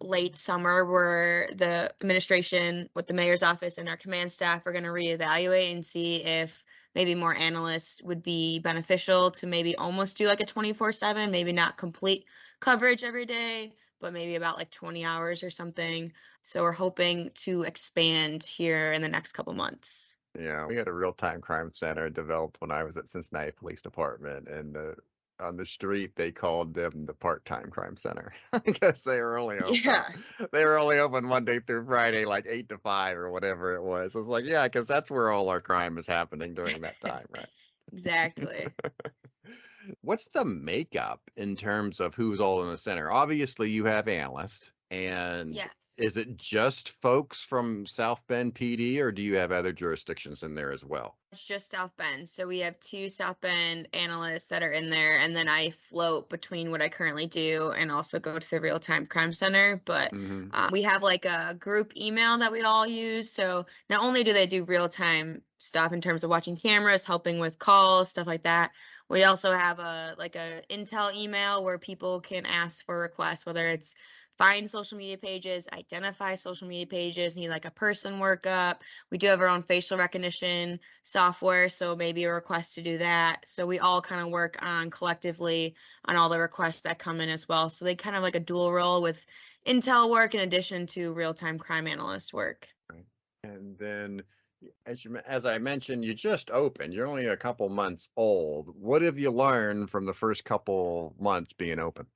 late summer, where the administration with the mayor's office and our command staff are going to reevaluate and see if maybe more analysts would be beneficial to maybe almost do like a 24/7, maybe not complete coverage every day, but maybe about like 20 hours or something. So we're hoping to expand here in the next couple months. Yeah, we had a real-time crime center developed when I was at Cincinnati Police Department, and on the street they called them the part-time crime center because they were only open. Yeah. They were only open Monday through Friday, like 8 to 5 or whatever it was. I was like, yeah, because that's where all our crime is happening during that time, right? Exactly. What's the makeup in terms of who's all in the center? Obviously, you have analysts, and Yes. is it just folks from South Bend PD, or do you have other jurisdictions in there as well? It's just South Bend. So we have 2 South Bend analysts that are in there, and then I float between what I currently do and also go to the real-time crime center. But we have like a group email that we all use. So not only do they do real-time stuff in terms of watching cameras, helping with calls, stuff like that, we also have a intel email where people can ask for requests, whether it's find social media pages, identify social media pages, need like a person workup. We do have our own facial recognition software, so maybe a request to do that. So we all kind of work on collectively on all the requests that come in as well. So they kind of like a dual role with intel work in addition to real-time crime analyst work. Right. And then As I mentioned, you just opened. You're only a couple months old. What have you learned from the first couple months being open?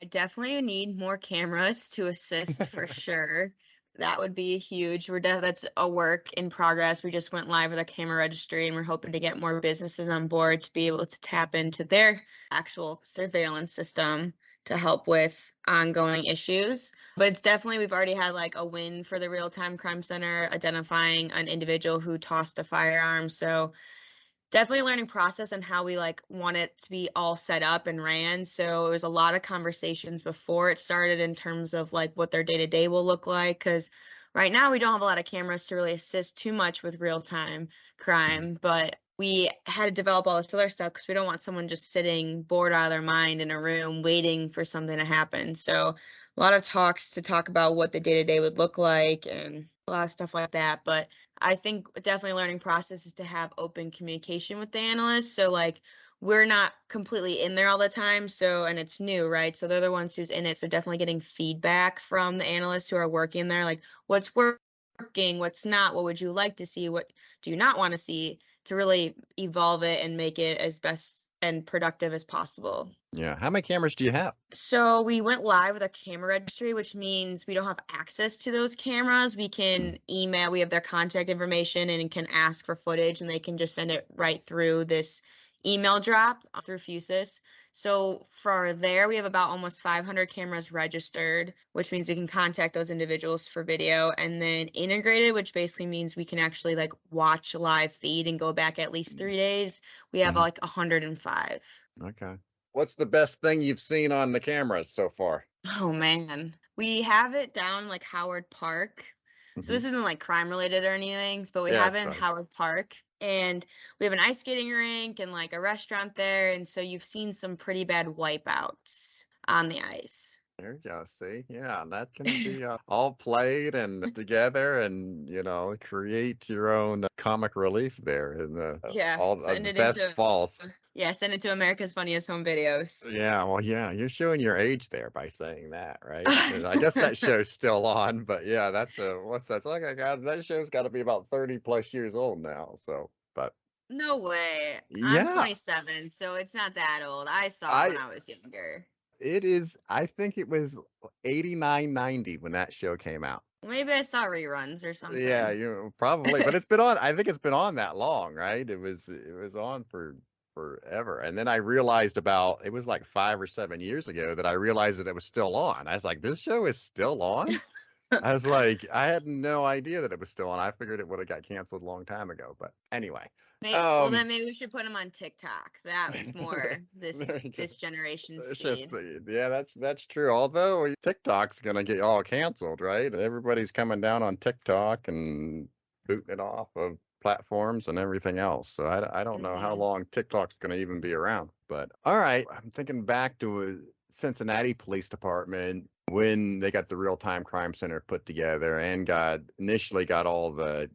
Definitely need more cameras to assist for sure. That would be huge. That's a work in progress. We just went live with a camera registry, and we're hoping to get more businesses on board to be able to tap into their actual surveillance system to help with ongoing issues. But it's definitely, we've already had like a win for the Real-Time Crime Center, identifying an individual who tossed a firearm. So definitely learning process and how we like want it to be all set up and ran. So it was a lot of conversations before it started in terms of like what their day-to-day will look like, because right now we don't have a lot of cameras to really assist too much with real-time crime, but we had to develop all this other stuff because we don't want someone just sitting bored out of their mind in a room waiting for something to happen. So a lot of talks to talk about what the day-to-day would look like and a lot of stuff like that. But I think definitely learning process is to have open communication with the analysts. So like we're not completely in there all the time. So, and it's new, right? So they're the ones who's in it. So definitely getting feedback from the analysts who are working there, like what's working, what's not, what would you like to see, what do you not want to see, to really evolve it and make it as best and productive as possible. Yeah. How many cameras do you have? So we went live with a camera registry, which means we don't have access to those cameras. We can email, we have their contact information and can ask for footage, and they can just send it right through this email drop through Fusus. So for there, we have about almost 500 cameras registered, which means we can contact those individuals for video, and then integrated, which basically means we can actually like watch live feed and go back at least 3 days. We have like 105. Okay. What's the best thing you've seen on the cameras so far? Oh man, we have it down like Howard Park. So this isn't like crime related or anything, but we Yeah, have it it's in fine. Howard Park, and we have an ice skating rink and like a restaurant there, and so you've seen some pretty bad wipeouts on the ice. There you go. See, yeah, that can be all played and together, and create your own comic relief there, and Yeah, all send the it best into false. send it to America's Funniest Home Videos. Yeah, well, yeah, you're showing your age there by saying that, right? And I guess that show's still on, but yeah, that's what's that? It's like that show's got to be about 30 plus years old now. So, but No way. I'm yeah, 27, so it's not that old. I saw it when I I was younger. it is. I think it was 89, 90 when that show came out. Maybe I saw reruns or Yeah, something. probably, but it's been on. I think it's been on that long, right? It was on for forever, and then I realized it was like 5 or 7 years ago that I realized that it was still on. I was like, this show is still on. I was like, I had no idea that it was still on. I figured it would have got canceled a long time ago, but anyway. Well, then maybe we should put them on TikTok. That's more There you go. this generation's It's just, speed. yeah, that's true. Although TikTok's gonna get all canceled, right? Everybody's coming down on TikTok and booting it off of platforms and everything else. So I don't know how long TikTok's gonna even be around. But all right, I'm thinking back to Cincinnati Police Department when they got the Real-Time Crime Center put together and initially got all the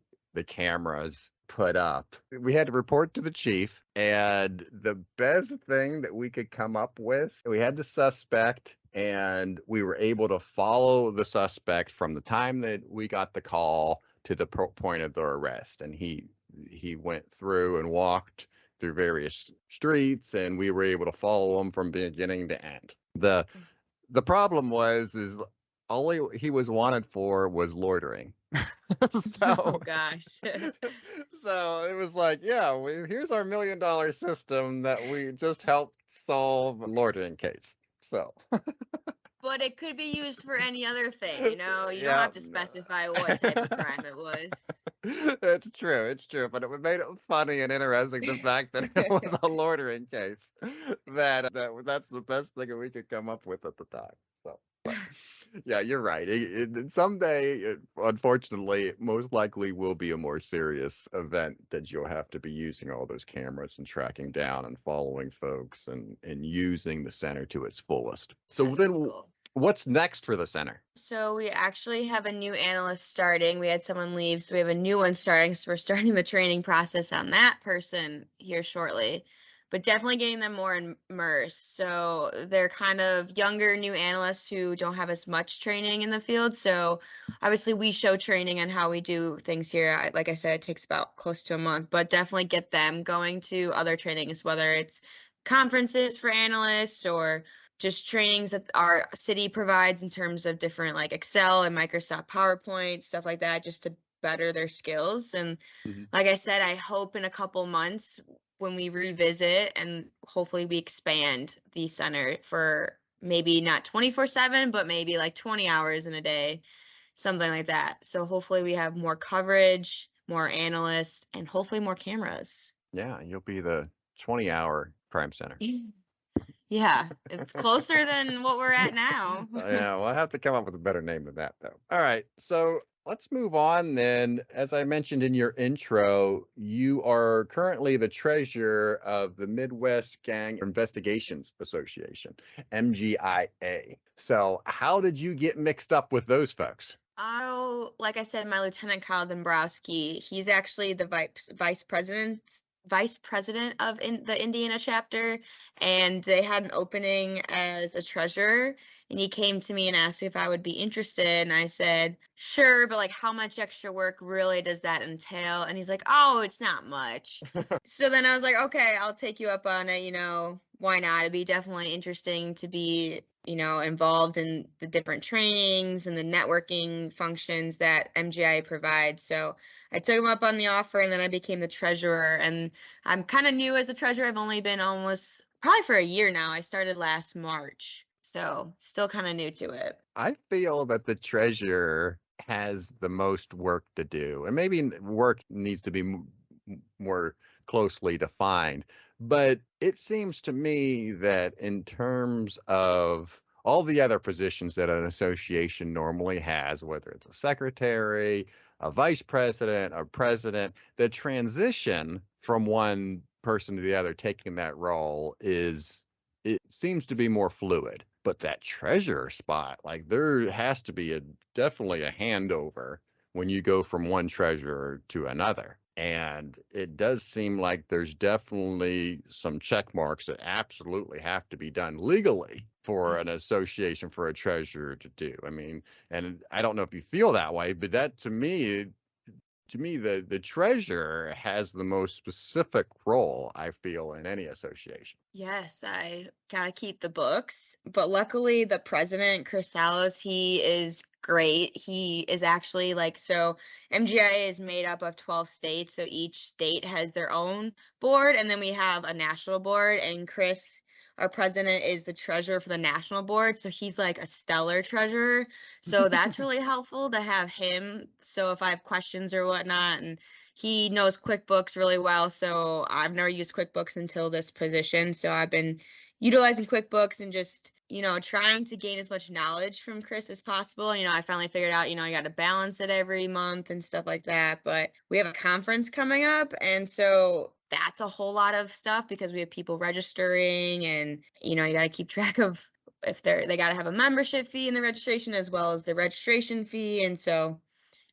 cameras put up. We had to report to the chief, and the best thing that we could come up with, we had the suspect, and we were able to follow the suspect from the time that we got the call to the point of the arrest. And he went through and walked through various streets, and we were able to follow him from beginning to end. The problem is all he was wanted for was loitering. Oh gosh. So it was like, yeah, here's our $1 million system that we just helped solve a loitering case. So. But it could be used for any other thing, you don't Yeah, have to specify what type of crime it was. It's true, but it made it funny and interesting, the fact that it was a loitering case. That's the best thing that we could come up with at the time. So, but, yeah, you're right. Someday, unfortunately, it most likely will be a more serious event that you'll have to be using all those cameras and tracking down and following folks and using the center to its fullest. So That's then, cool. what's next for the center? So we actually have a new analyst starting. We had someone leave, so we have a new one starting. So we're starting the training process on that person here shortly. but definitely getting them more immersed. So they're kind of younger, new analysts who don't have as much training in the field. So obviously we show training on how we do things here. Like I said, it takes about close to a month, but definitely get them going to other trainings, whether it's conferences for analysts or just trainings that our city provides in terms of different like Excel and Microsoft PowerPoint, stuff like that, just to better their skills. And like I said, I hope in a couple months when we revisit and hopefully we expand the center for maybe not 24/7, but maybe like 20 hours in a day, something like that. So hopefully we have more coverage, more analysts, and hopefully more cameras. Yeah, you'll be the 20-hour crime center. Yeah, it's closer than what we're at now. Yeah, well, I have to come up with a better name than that, though. All right, so let's move on then. As I mentioned in your intro, you are currently the treasurer of the Midwest Gang Investigations Association, MGIA. So how did you get mixed up with those folks? Oh, like I said, my Lieutenant Colonel Dombrowski, he's actually the vice president of the Indiana chapter, and they had an opening as a treasurer, and he came to me and asked if I would be interested, and I said sure, but like how much extra work really does that entail? And he's like, oh, it's not much. So then I was like, okay, I'll take you up on it, why not? It'd be definitely interesting to be involved in the different trainings and the networking functions that MGIA provides. So I took him up on the offer, and then I became the treasurer. And I'm kind of new as a treasurer. I've only been probably for a year now. I started last March, so still kind of new to it. I feel that the treasurer has the most work to do, and maybe work needs to be more closely defined. But it seems to me that in terms of all the other positions that an association normally has, whether it's a secretary, a vice president, a president, the transition from one person to the other taking that role it seems to be more fluid. But that treasurer spot, like there has to be definitely a handover when you go from one treasurer to another. And it does seem like there's definitely some check marks that absolutely have to be done legally for an association for a treasurer to do. I mean, and I don't know if you feel that way, but that to me, the treasurer has the most specific role, I feel, in any association. Yes, I gotta keep the books, but luckily the president, Chris Sallows, he is great. He is actually so MGIA is made up of 12 states, so each state has their own board, and then we have a national board, and Chris, our president, is the treasurer for the national board, so he's like a stellar treasurer. So that's really helpful to have him. So if I have questions or whatnot, and he knows QuickBooks really well, so I've never used QuickBooks until this position. So I've been utilizing QuickBooks and just, trying to gain as much knowledge from Chris as possible. I finally figured out, I got to balance it every month and stuff like that. But we have a conference coming up, and so that's a whole lot of stuff because we have people registering, and you got to keep track of if they got to have a membership fee in the registration as well as the registration fee, and so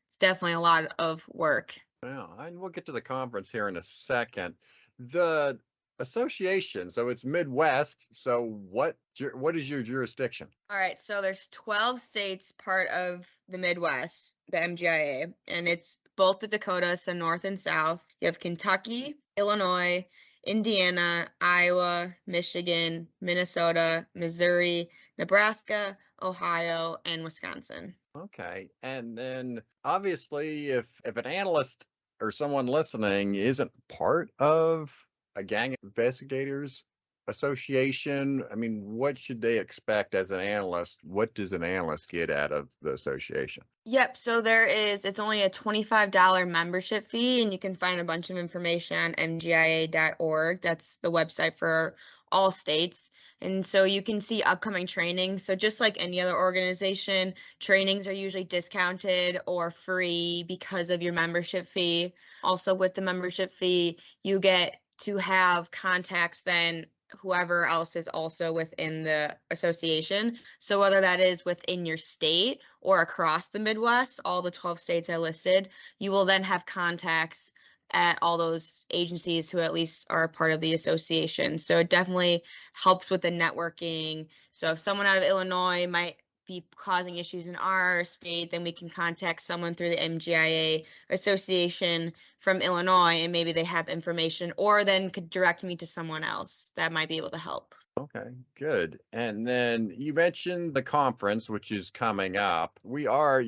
it's definitely a lot of work. Well, and we'll get to the conference here in a second. The association, so it's Midwest. So what is your jurisdiction? All right, so there's 12 states part of the Midwest, the MGIA, and it's both the Dakotas, so north and south. You have Kentucky, Illinois, Indiana, Iowa, Michigan, Minnesota, Missouri, Nebraska, Ohio, and Wisconsin. Okay. And then obviously if an analyst or someone listening isn't part of a gang investigators association, I mean, what should they expect as an analyst? What does an analyst get out of the association? Yep, so it's only a $25 membership fee, and you can find a bunch of information on mgia.org. That's the website for all states. And so you can see upcoming trainings. So just like any other organization, trainings are usually discounted or free because of your membership fee. Also with the membership fee, you get to have contacts then whoever else is also within the association. So whether that is within your state or across the Midwest, all the 12 states I listed, you will then have contacts at all those agencies who at least are a part of the association. So it definitely helps with the networking. So if someone out of Illinois might be causing issues in our state, then we can contact someone through the MGIA association from Illinois, and maybe they have information, or then could direct me to someone else that might be able to help. Okay, good. And then you mentioned the conference, which is coming up. We're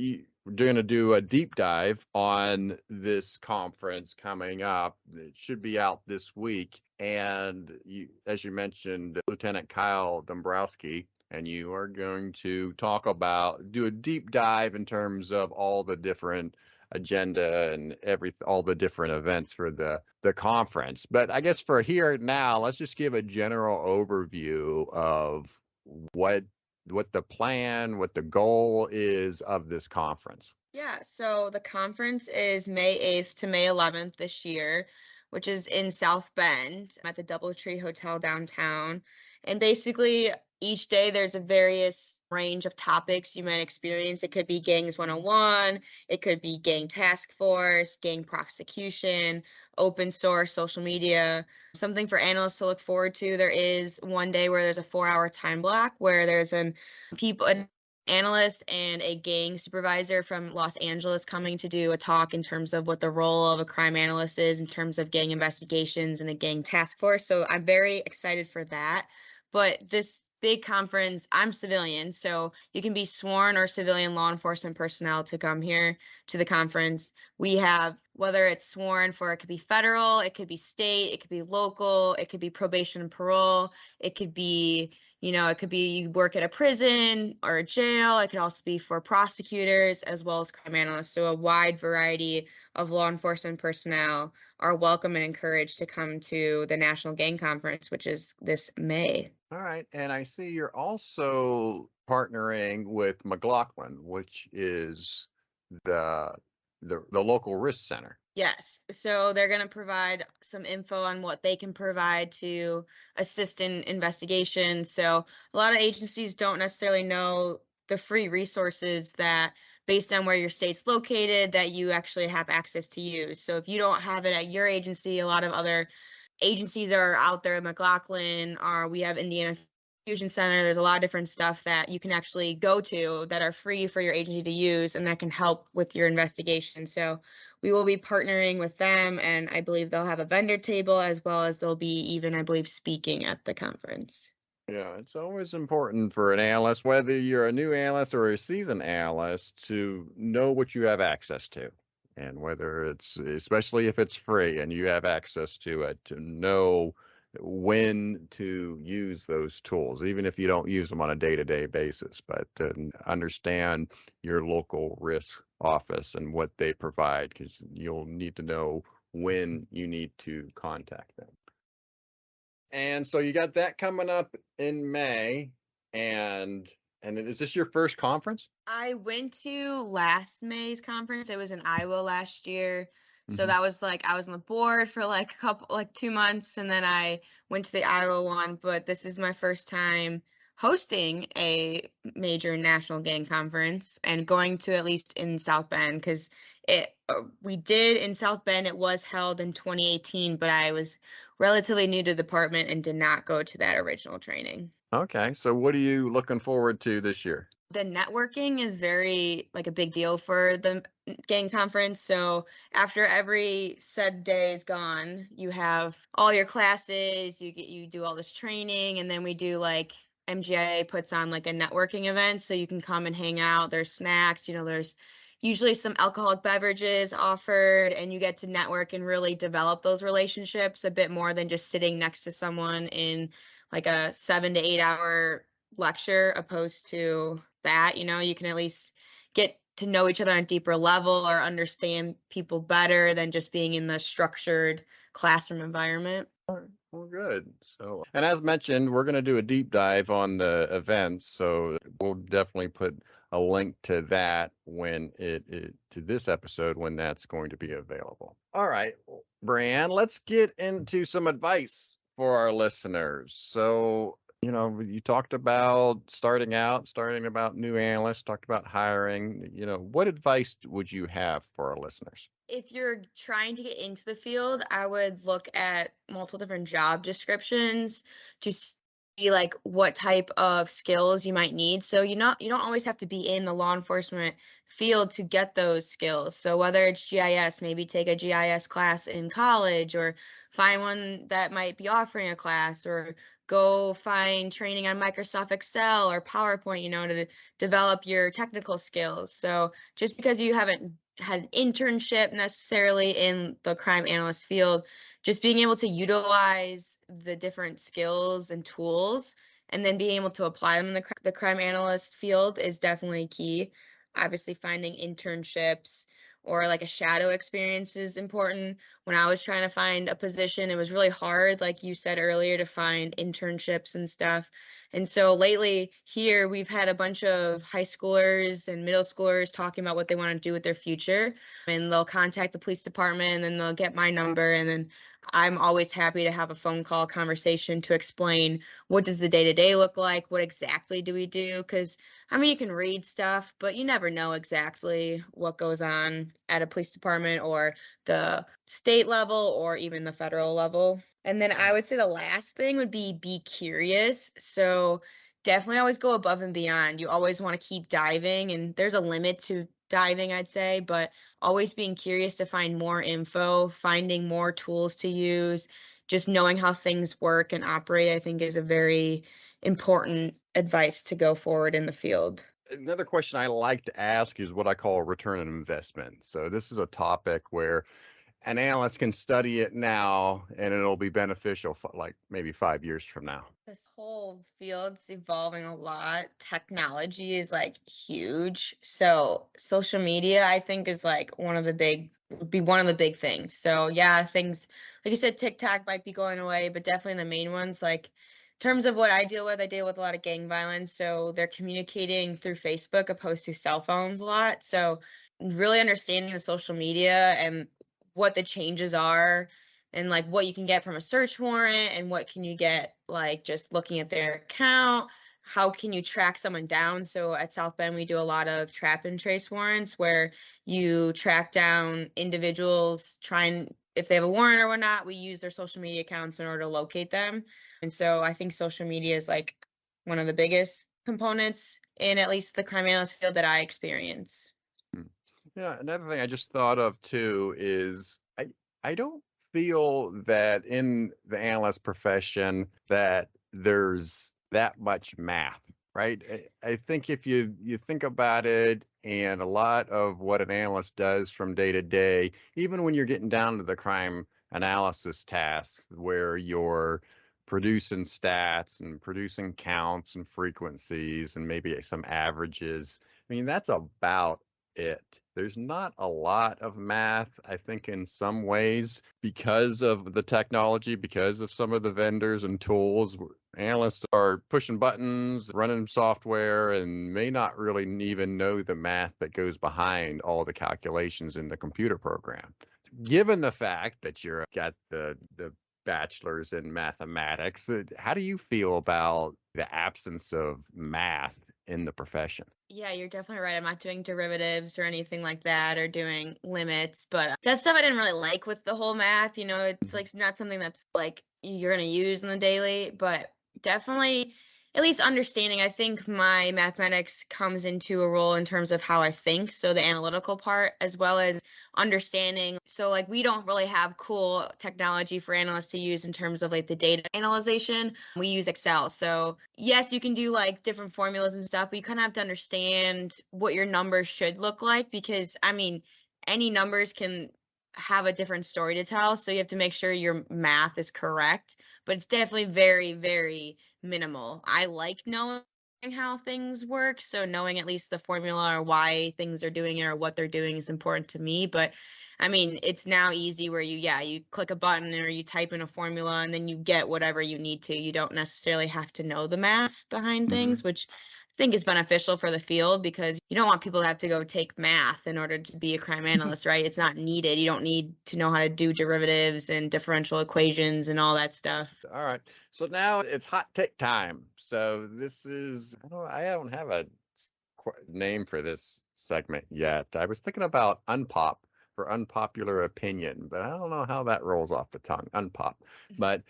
going to do a deep dive on this conference coming up. It should be out this week. And you, as you mentioned, Lieutenant Kyle Dombrowski, and you are going to do a deep dive in terms of all the different agenda and all the different events for the conference. But I guess for here now, let's just give a general overview of what the plan, what the goal is of this conference. Yeah, so the conference is May 8th to May 11th this year, which is in South Bend at the DoubleTree Hotel downtown. And basically, each day there's a various range of topics you might experience. It could be Gangs 101, it could be Gang Task Force, Gang Prosecution, open source, social media, something for analysts to look forward to. There is one day where there's a 4-hour time block where there's an analyst and a gang supervisor from Los Angeles coming to do a talk in terms of what the role of a crime analyst is in terms of gang investigations and a gang task force. So I'm very excited for that. But this big conference, I'm civilian, so you can be sworn or civilian law enforcement personnel to come here to the conference. We have, whether it's sworn for, it could be federal, it could be state, it could be local, it could be probation and parole, it could be, it could be you work at a prison or a jail. It could also be for prosecutors as well as crime analysts. So a wide variety of law enforcement personnel are welcome and encouraged to come to the National Gang Conference, which is this May. All right. And I see you're also partnering with McLaughlin, which is the local risk center. Yes. So they're going to provide some info on what they can provide to assist in investigations. So a lot of agencies don't necessarily know the free resources that, based on where your state's located, that you actually have access to use. So if you don't have it at your agency, a lot of other agencies are out there. McLaughlin, we have Indiana Fusion Center. There's a lot of different stuff that you can actually go to that are free for your agency to use, and that can help with your investigation. So we will be partnering with them, and I believe they'll have a vendor table, as well as they'll be even, I believe, speaking at the conference. Yeah, it's always important for an analyst, whether you're a new analyst or a seasoned analyst, to know what you have access to. And whether especially if it's free and you have access to it, to know when to use those tools, even if you don't use them on a day-to-day basis, but to understand your local risk office and what they provide, because you'll need to know when you need to contact them. And so you got that coming up in May, and is this your first conference? I went to last May's conference. It was in Iowa last year. So that was I was on the board for a couple, 2 months, and then I went to the Iowa one. But this is my first time hosting a major national gang conference and going to at least in South Bend, because we did in South Bend. It was held in 2018, but I was relatively new to the department and did not go to that original training. Okay, so what are you looking forward to this year? The networking is very a big deal for the gang conference. So after every said day is gone, you have all your classes, you do all this training, and then we do MGIA puts on a networking event, so you can come and hang out. There's snacks, there's usually some alcoholic beverages offered, and you get to network and really develop those relationships a bit more than just sitting next to someone in a 7 to 8 hour lecture, opposed to that. You can at least get to know each other on a deeper level or understand people better than just being in the structured classroom environment. All right, well, good. So, and as mentioned, we're going to do a deep dive on the events, so we'll definitely put a link to that when to this episode when that's going to be available. All right, Brianne, let's get into some advice for our listeners. So You know, you talked about starting about new analysts, talked about hiring. You know, what advice would you have for our listeners? If you're trying to get into the field, I would look at multiple different job descriptions to see like what type of skills you might need. So you don't always have to be in the law enforcement field to get those skills. So whether it's GIS, maybe take a GIS class in college or find one that might be offering a class, or go find training on Microsoft Excel or PowerPoint, to develop your technical skills. So just because you haven't had an internship necessarily in the crime analyst field, just being able to utilize the different skills and tools and then being able to apply them in the crime analyst field is definitely key. Obviously, finding internships or like a shadow experience is important. When I was trying to find a position, it was really hard, like you said earlier, to find internships and stuff. And so lately here, we've had a bunch of high schoolers and middle schoolers talking about what they want to do with their future. And they'll contact the police department and then they'll get my number. And then I'm always happy to have a phone call conversation to explain what does the day-to-day look like? What exactly do we do? Because you can read stuff, but you never know exactly what goes on at a police department or the state level or even the federal level. And then I would say the last thing would be curious. So definitely always go above and beyond. You always want to keep diving, and there's a limit to diving, I'd say, but always being curious to find more info, finding more tools to use, just knowing how things work and operate, I think is a very important advice to go forward in the field. Another question I like to ask is what I call a return on investment. So this is a topic where an analyst can study it now and it'll be beneficial for like maybe 5 years from now. This whole field's evolving a lot. Technology is like huge. So social media, I think, is like one of the big things. So yeah, things like you said, TikTok might be going away, but definitely the main ones, like in terms of what I deal with a lot of gang violence. So they're communicating through Facebook opposed to cell phones a lot. So really understanding the social media and what the changes are and like what you can get from a search warrant and what can you get like just looking at their account. How can you track someone down? So at South Bend, we do a lot of trap and trace warrants where you track down individuals, if they have a warrant or whatnot, we use their social media accounts in order to locate them. And so I think social media is like one of the biggest components in at least the crime analyst field that I experience. Yeah, another thing I just thought of too is I don't feel that in the analyst profession that there's that much math, right? I think if you think about it, and a lot of what an analyst does from day to day, even when you're getting down to the crime analysis tasks where you're producing stats and producing counts and frequencies and maybe some averages, I mean, that's about it. There's not a lot of math, I think, in some ways because of the technology, because of some of the vendors and tools. Analysts are pushing buttons, running software, and may not really even know the math that goes behind all the calculations in the computer program. Given the fact that you're got the bachelor's in mathematics, how do you feel about the absence of math in the profession? Yeah, you're definitely right. I'm not doing derivatives or anything like that or doing limits, but that stuff I didn't really like with the whole math. It's like not something that's like you're going to use in the daily, but definitely at least understanding. I think my mathematics comes into a role in terms of how I think. So the analytical part as well as understanding. So like we don't really have cool technology for analysts to use in terms of like the data analyzation. We use Excel. So yes, you can do like different formulas and stuff, but you kind of have to understand what your numbers should look like because any numbers can have a different story to tell. So you have to make sure your math is correct, but it's definitely very, very minimal. I like knowing how things work, so knowing at least the formula or why things are doing it or what they're doing is important to me. But it's now easy where you click a button or you type in a formula and then you get whatever you need to. You don't necessarily have to know the math behind things, which think is beneficial for the field because you don't want people to have to go take math in order to be a crime analyst, right? It's not needed. You don't need to know how to do derivatives and differential equations and all that stuff. All right. So now it's hot take time. So this is, I don't have a name for this segment yet. I was thinking about unpop for unpopular opinion, but I don't know how that rolls off the tongue, unpop. But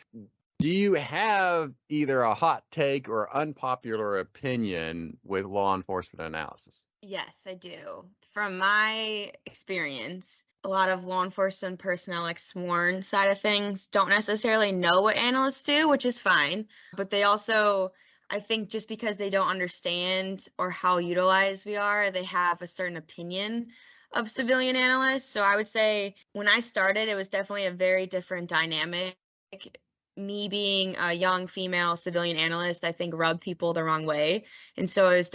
do you have either a hot take or unpopular opinion with law enforcement analysis? Yes, I do. From my experience, a lot of law enforcement personnel, like sworn side of things, don't necessarily know what analysts do, which is fine. But they also, I think just because they don't understand or how utilized we are, they have a certain opinion of civilian analysts. So I would say when I started, it was definitely a very different dynamic. Me being a young female civilian analyst, I think rubbed people the wrong way. And so it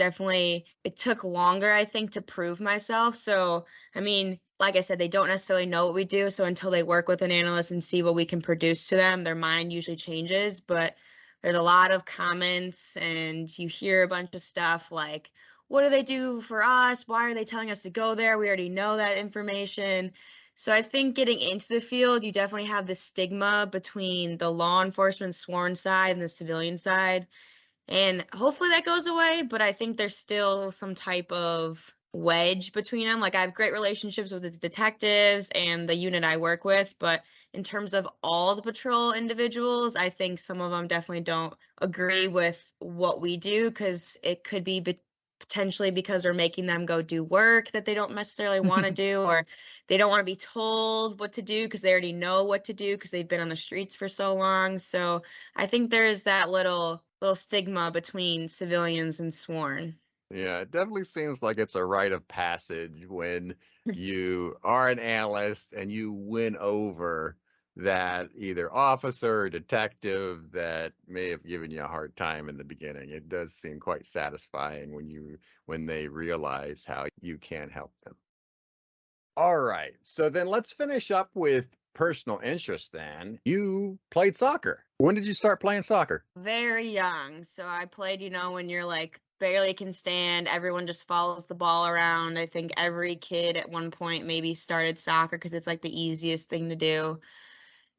took longer, I think, to prove myself. So, I mean, like I said, they don't necessarily know what we do. So until they work with an analyst and see what we can produce to them, their mind usually changes. But there's a lot of comments and you hear a bunch of stuff like, what do they do for us? Why are they telling us to go there? We already know that information. So I think getting into the field, you definitely have this stigma between the law enforcement sworn side and the civilian side. And hopefully that goes away, but I think there's still some type of wedge between them. Like I have great relationships with the detectives and the unit I work with, but in terms of all the patrol individuals, I think some of them definitely don't agree with what we do because it could be potentially because we're making them go do work that they don't necessarily want to do, or they don't want to be told what to do because they already know what to do because they've been on the streets for so long. So I think there's that little stigma between civilians and sworn. Yeah, it definitely seems like it's a rite of passage when you are an analyst and you win over that either officer or detective that may have given you a hard time in the beginning. It does seem quite satisfying when they realize how you can help them. All right. So then let's finish up with personal interest then. You played soccer. When did you start playing soccer? Very young. So I played, when you're like barely can stand, everyone just follows the ball around. I think every kid at one point maybe started soccer because it's like the easiest thing to do.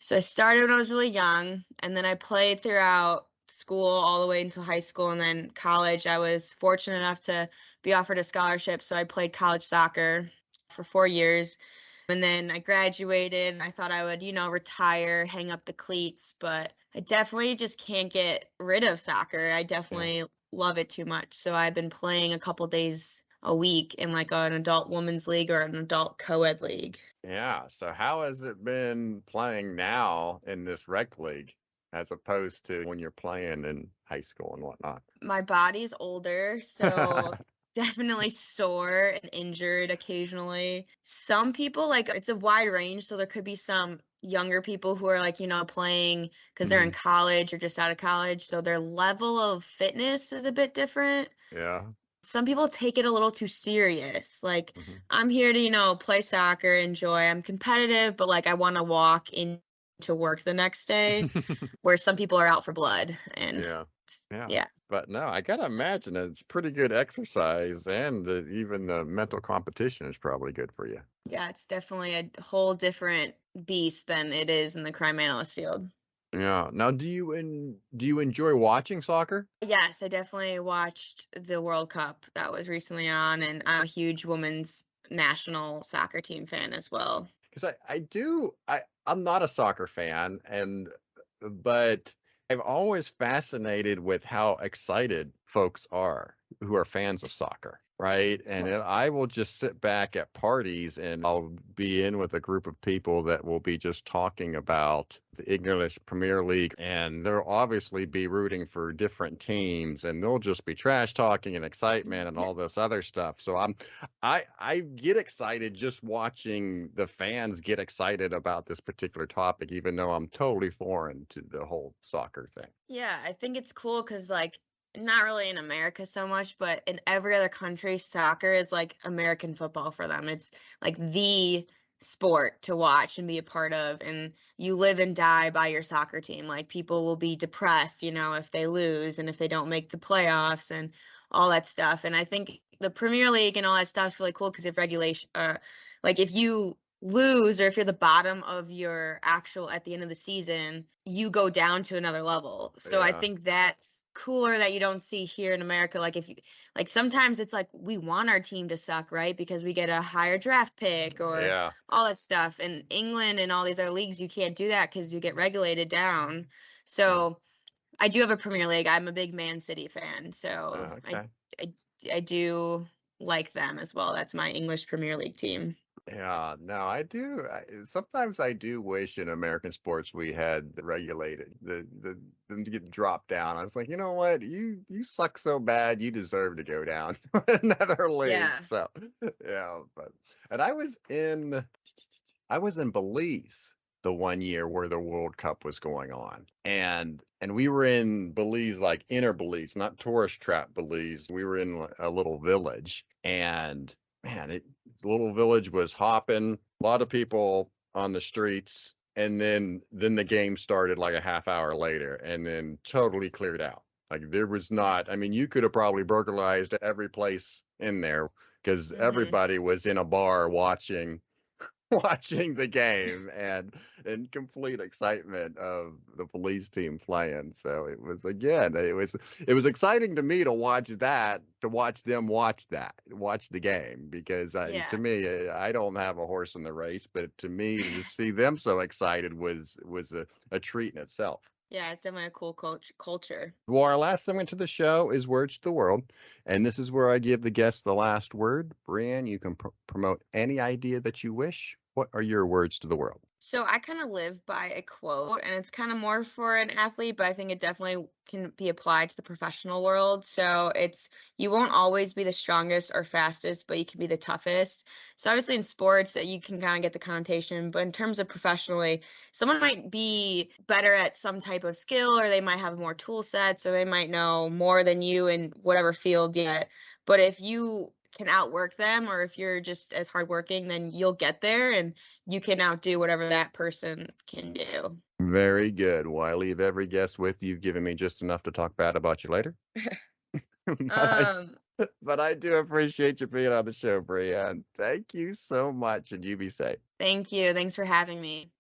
So I started when I was really young, and then I played throughout school all the way until high school, and then college. I was fortunate enough to be offered a scholarship, so I played college soccer for 4 years. And then I graduated, and I thought I would, retire, hang up the cleats, but I definitely just can't get rid of soccer. I definitely love it too much. So I've been playing a couple days a week in like an adult women's league or an adult co-ed league. Yeah. So how has it been playing now in this rec league as opposed to when you're playing in high school and whatnot? My body's older, so definitely sore and injured occasionally. Some people, like, it's a wide range, so there could be some younger people who are like, playing because they're in college or just out of college, so their level of fitness is a bit different. Yeah. Some people take it a little too serious. Like, I'm here to, play soccer, enjoy. I'm competitive, but like I want to walk into work the next day, where some people are out for blood. And yeah. But no, I gotta imagine it's pretty good exercise, and even the mental competition is probably good for you. Yeah, it's definitely a whole different beast than it is in the crime analyst field. Yeah. Now, do you enjoy watching soccer? Yes, I definitely watched the World Cup that was recently on, and I'm a huge women's national soccer team fan as well. Because I'm not a soccer fan, but I'm always fascinated with how excited folks are who are fans of soccer, right? And I will just sit back at parties and I'll be in with a group of people that will be just talking about the English Premier League, and they'll obviously be rooting for different teams, and they'll just be trash talking and excitement and all this other stuff. So I get excited just watching the fans get excited about this particular topic, even though I'm totally foreign to the whole soccer thing. Yeah, I think it's cool because, like, not really in America so much, but in every other country, soccer is like American football for them. It's like the sport to watch and be a part of, and you live and die by your soccer team. Like, people will be depressed, if they lose and if they don't make the playoffs and all that stuff. And I think the Premier League and all that stuff is really cool because if regulation, like if you lose or if you're the bottom of your actual at the end of the season, you go down to another level. So I Yeah. think that's cooler that you don't see here in America. Like if you like sometimes it's like we want our team to suck, right? Because we get a higher draft pick or Yeah. all that stuff. In England and all these other leagues, you can't do that because you get regulated down. So I do have a Premier League. I'm a big Man City fan, so Okay. I do like them as well. That's my English Premier League team. Yeah, no, I do. Sometimes I do wish in American sports we had regulated them to get dropped down. I was like, you know what? You suck so bad, you deserve to go down to another league. Yeah. So, yeah, and I was in Belize the one year where the World Cup was going on. And we were in Belize, like inner Belize, not tourist trap Belize. We were in a little village, and man, the little village was hopping, a lot of people on the streets, and then the game started like a half hour later and then totally cleared out. Like there was not, I mean, you could have probably burglarized every place in there because everybody was in a bar watching the game and in complete excitement of the police team playing. So it was again, it was exciting to me to watch that, to watch them watch the game because to Yeah. me, I don't have a horse in the race, but to me to see them so excited was a treat in itself. Yeah, it's definitely a cool culture. Well, our last segment to the show is Words to the World, and this is where I give the guests the last word. Brianne, you can promote any idea that you wish. What are your words to the world? So I kind of live by a quote, and it's kind of more for an athlete, but I think it definitely can be applied to the professional world. So it's you won't always be the strongest or fastest, but you can be the toughest. So obviously in sports that you can kind of get the connotation, but in terms of professionally, someone might be better at some type of skill, or they might have more tool sets, or they might know more than you in whatever field yet. But if you can outwork them, or if you're just as hardworking, then you'll get there and you can outdo whatever that person can do. Very good. Well, I leave every guest with you've given me just enough to talk bad about you later. Um, But I do appreciate you being on the show, Brianne. Thank you so much, and you be safe. Thank you. Thanks for having me.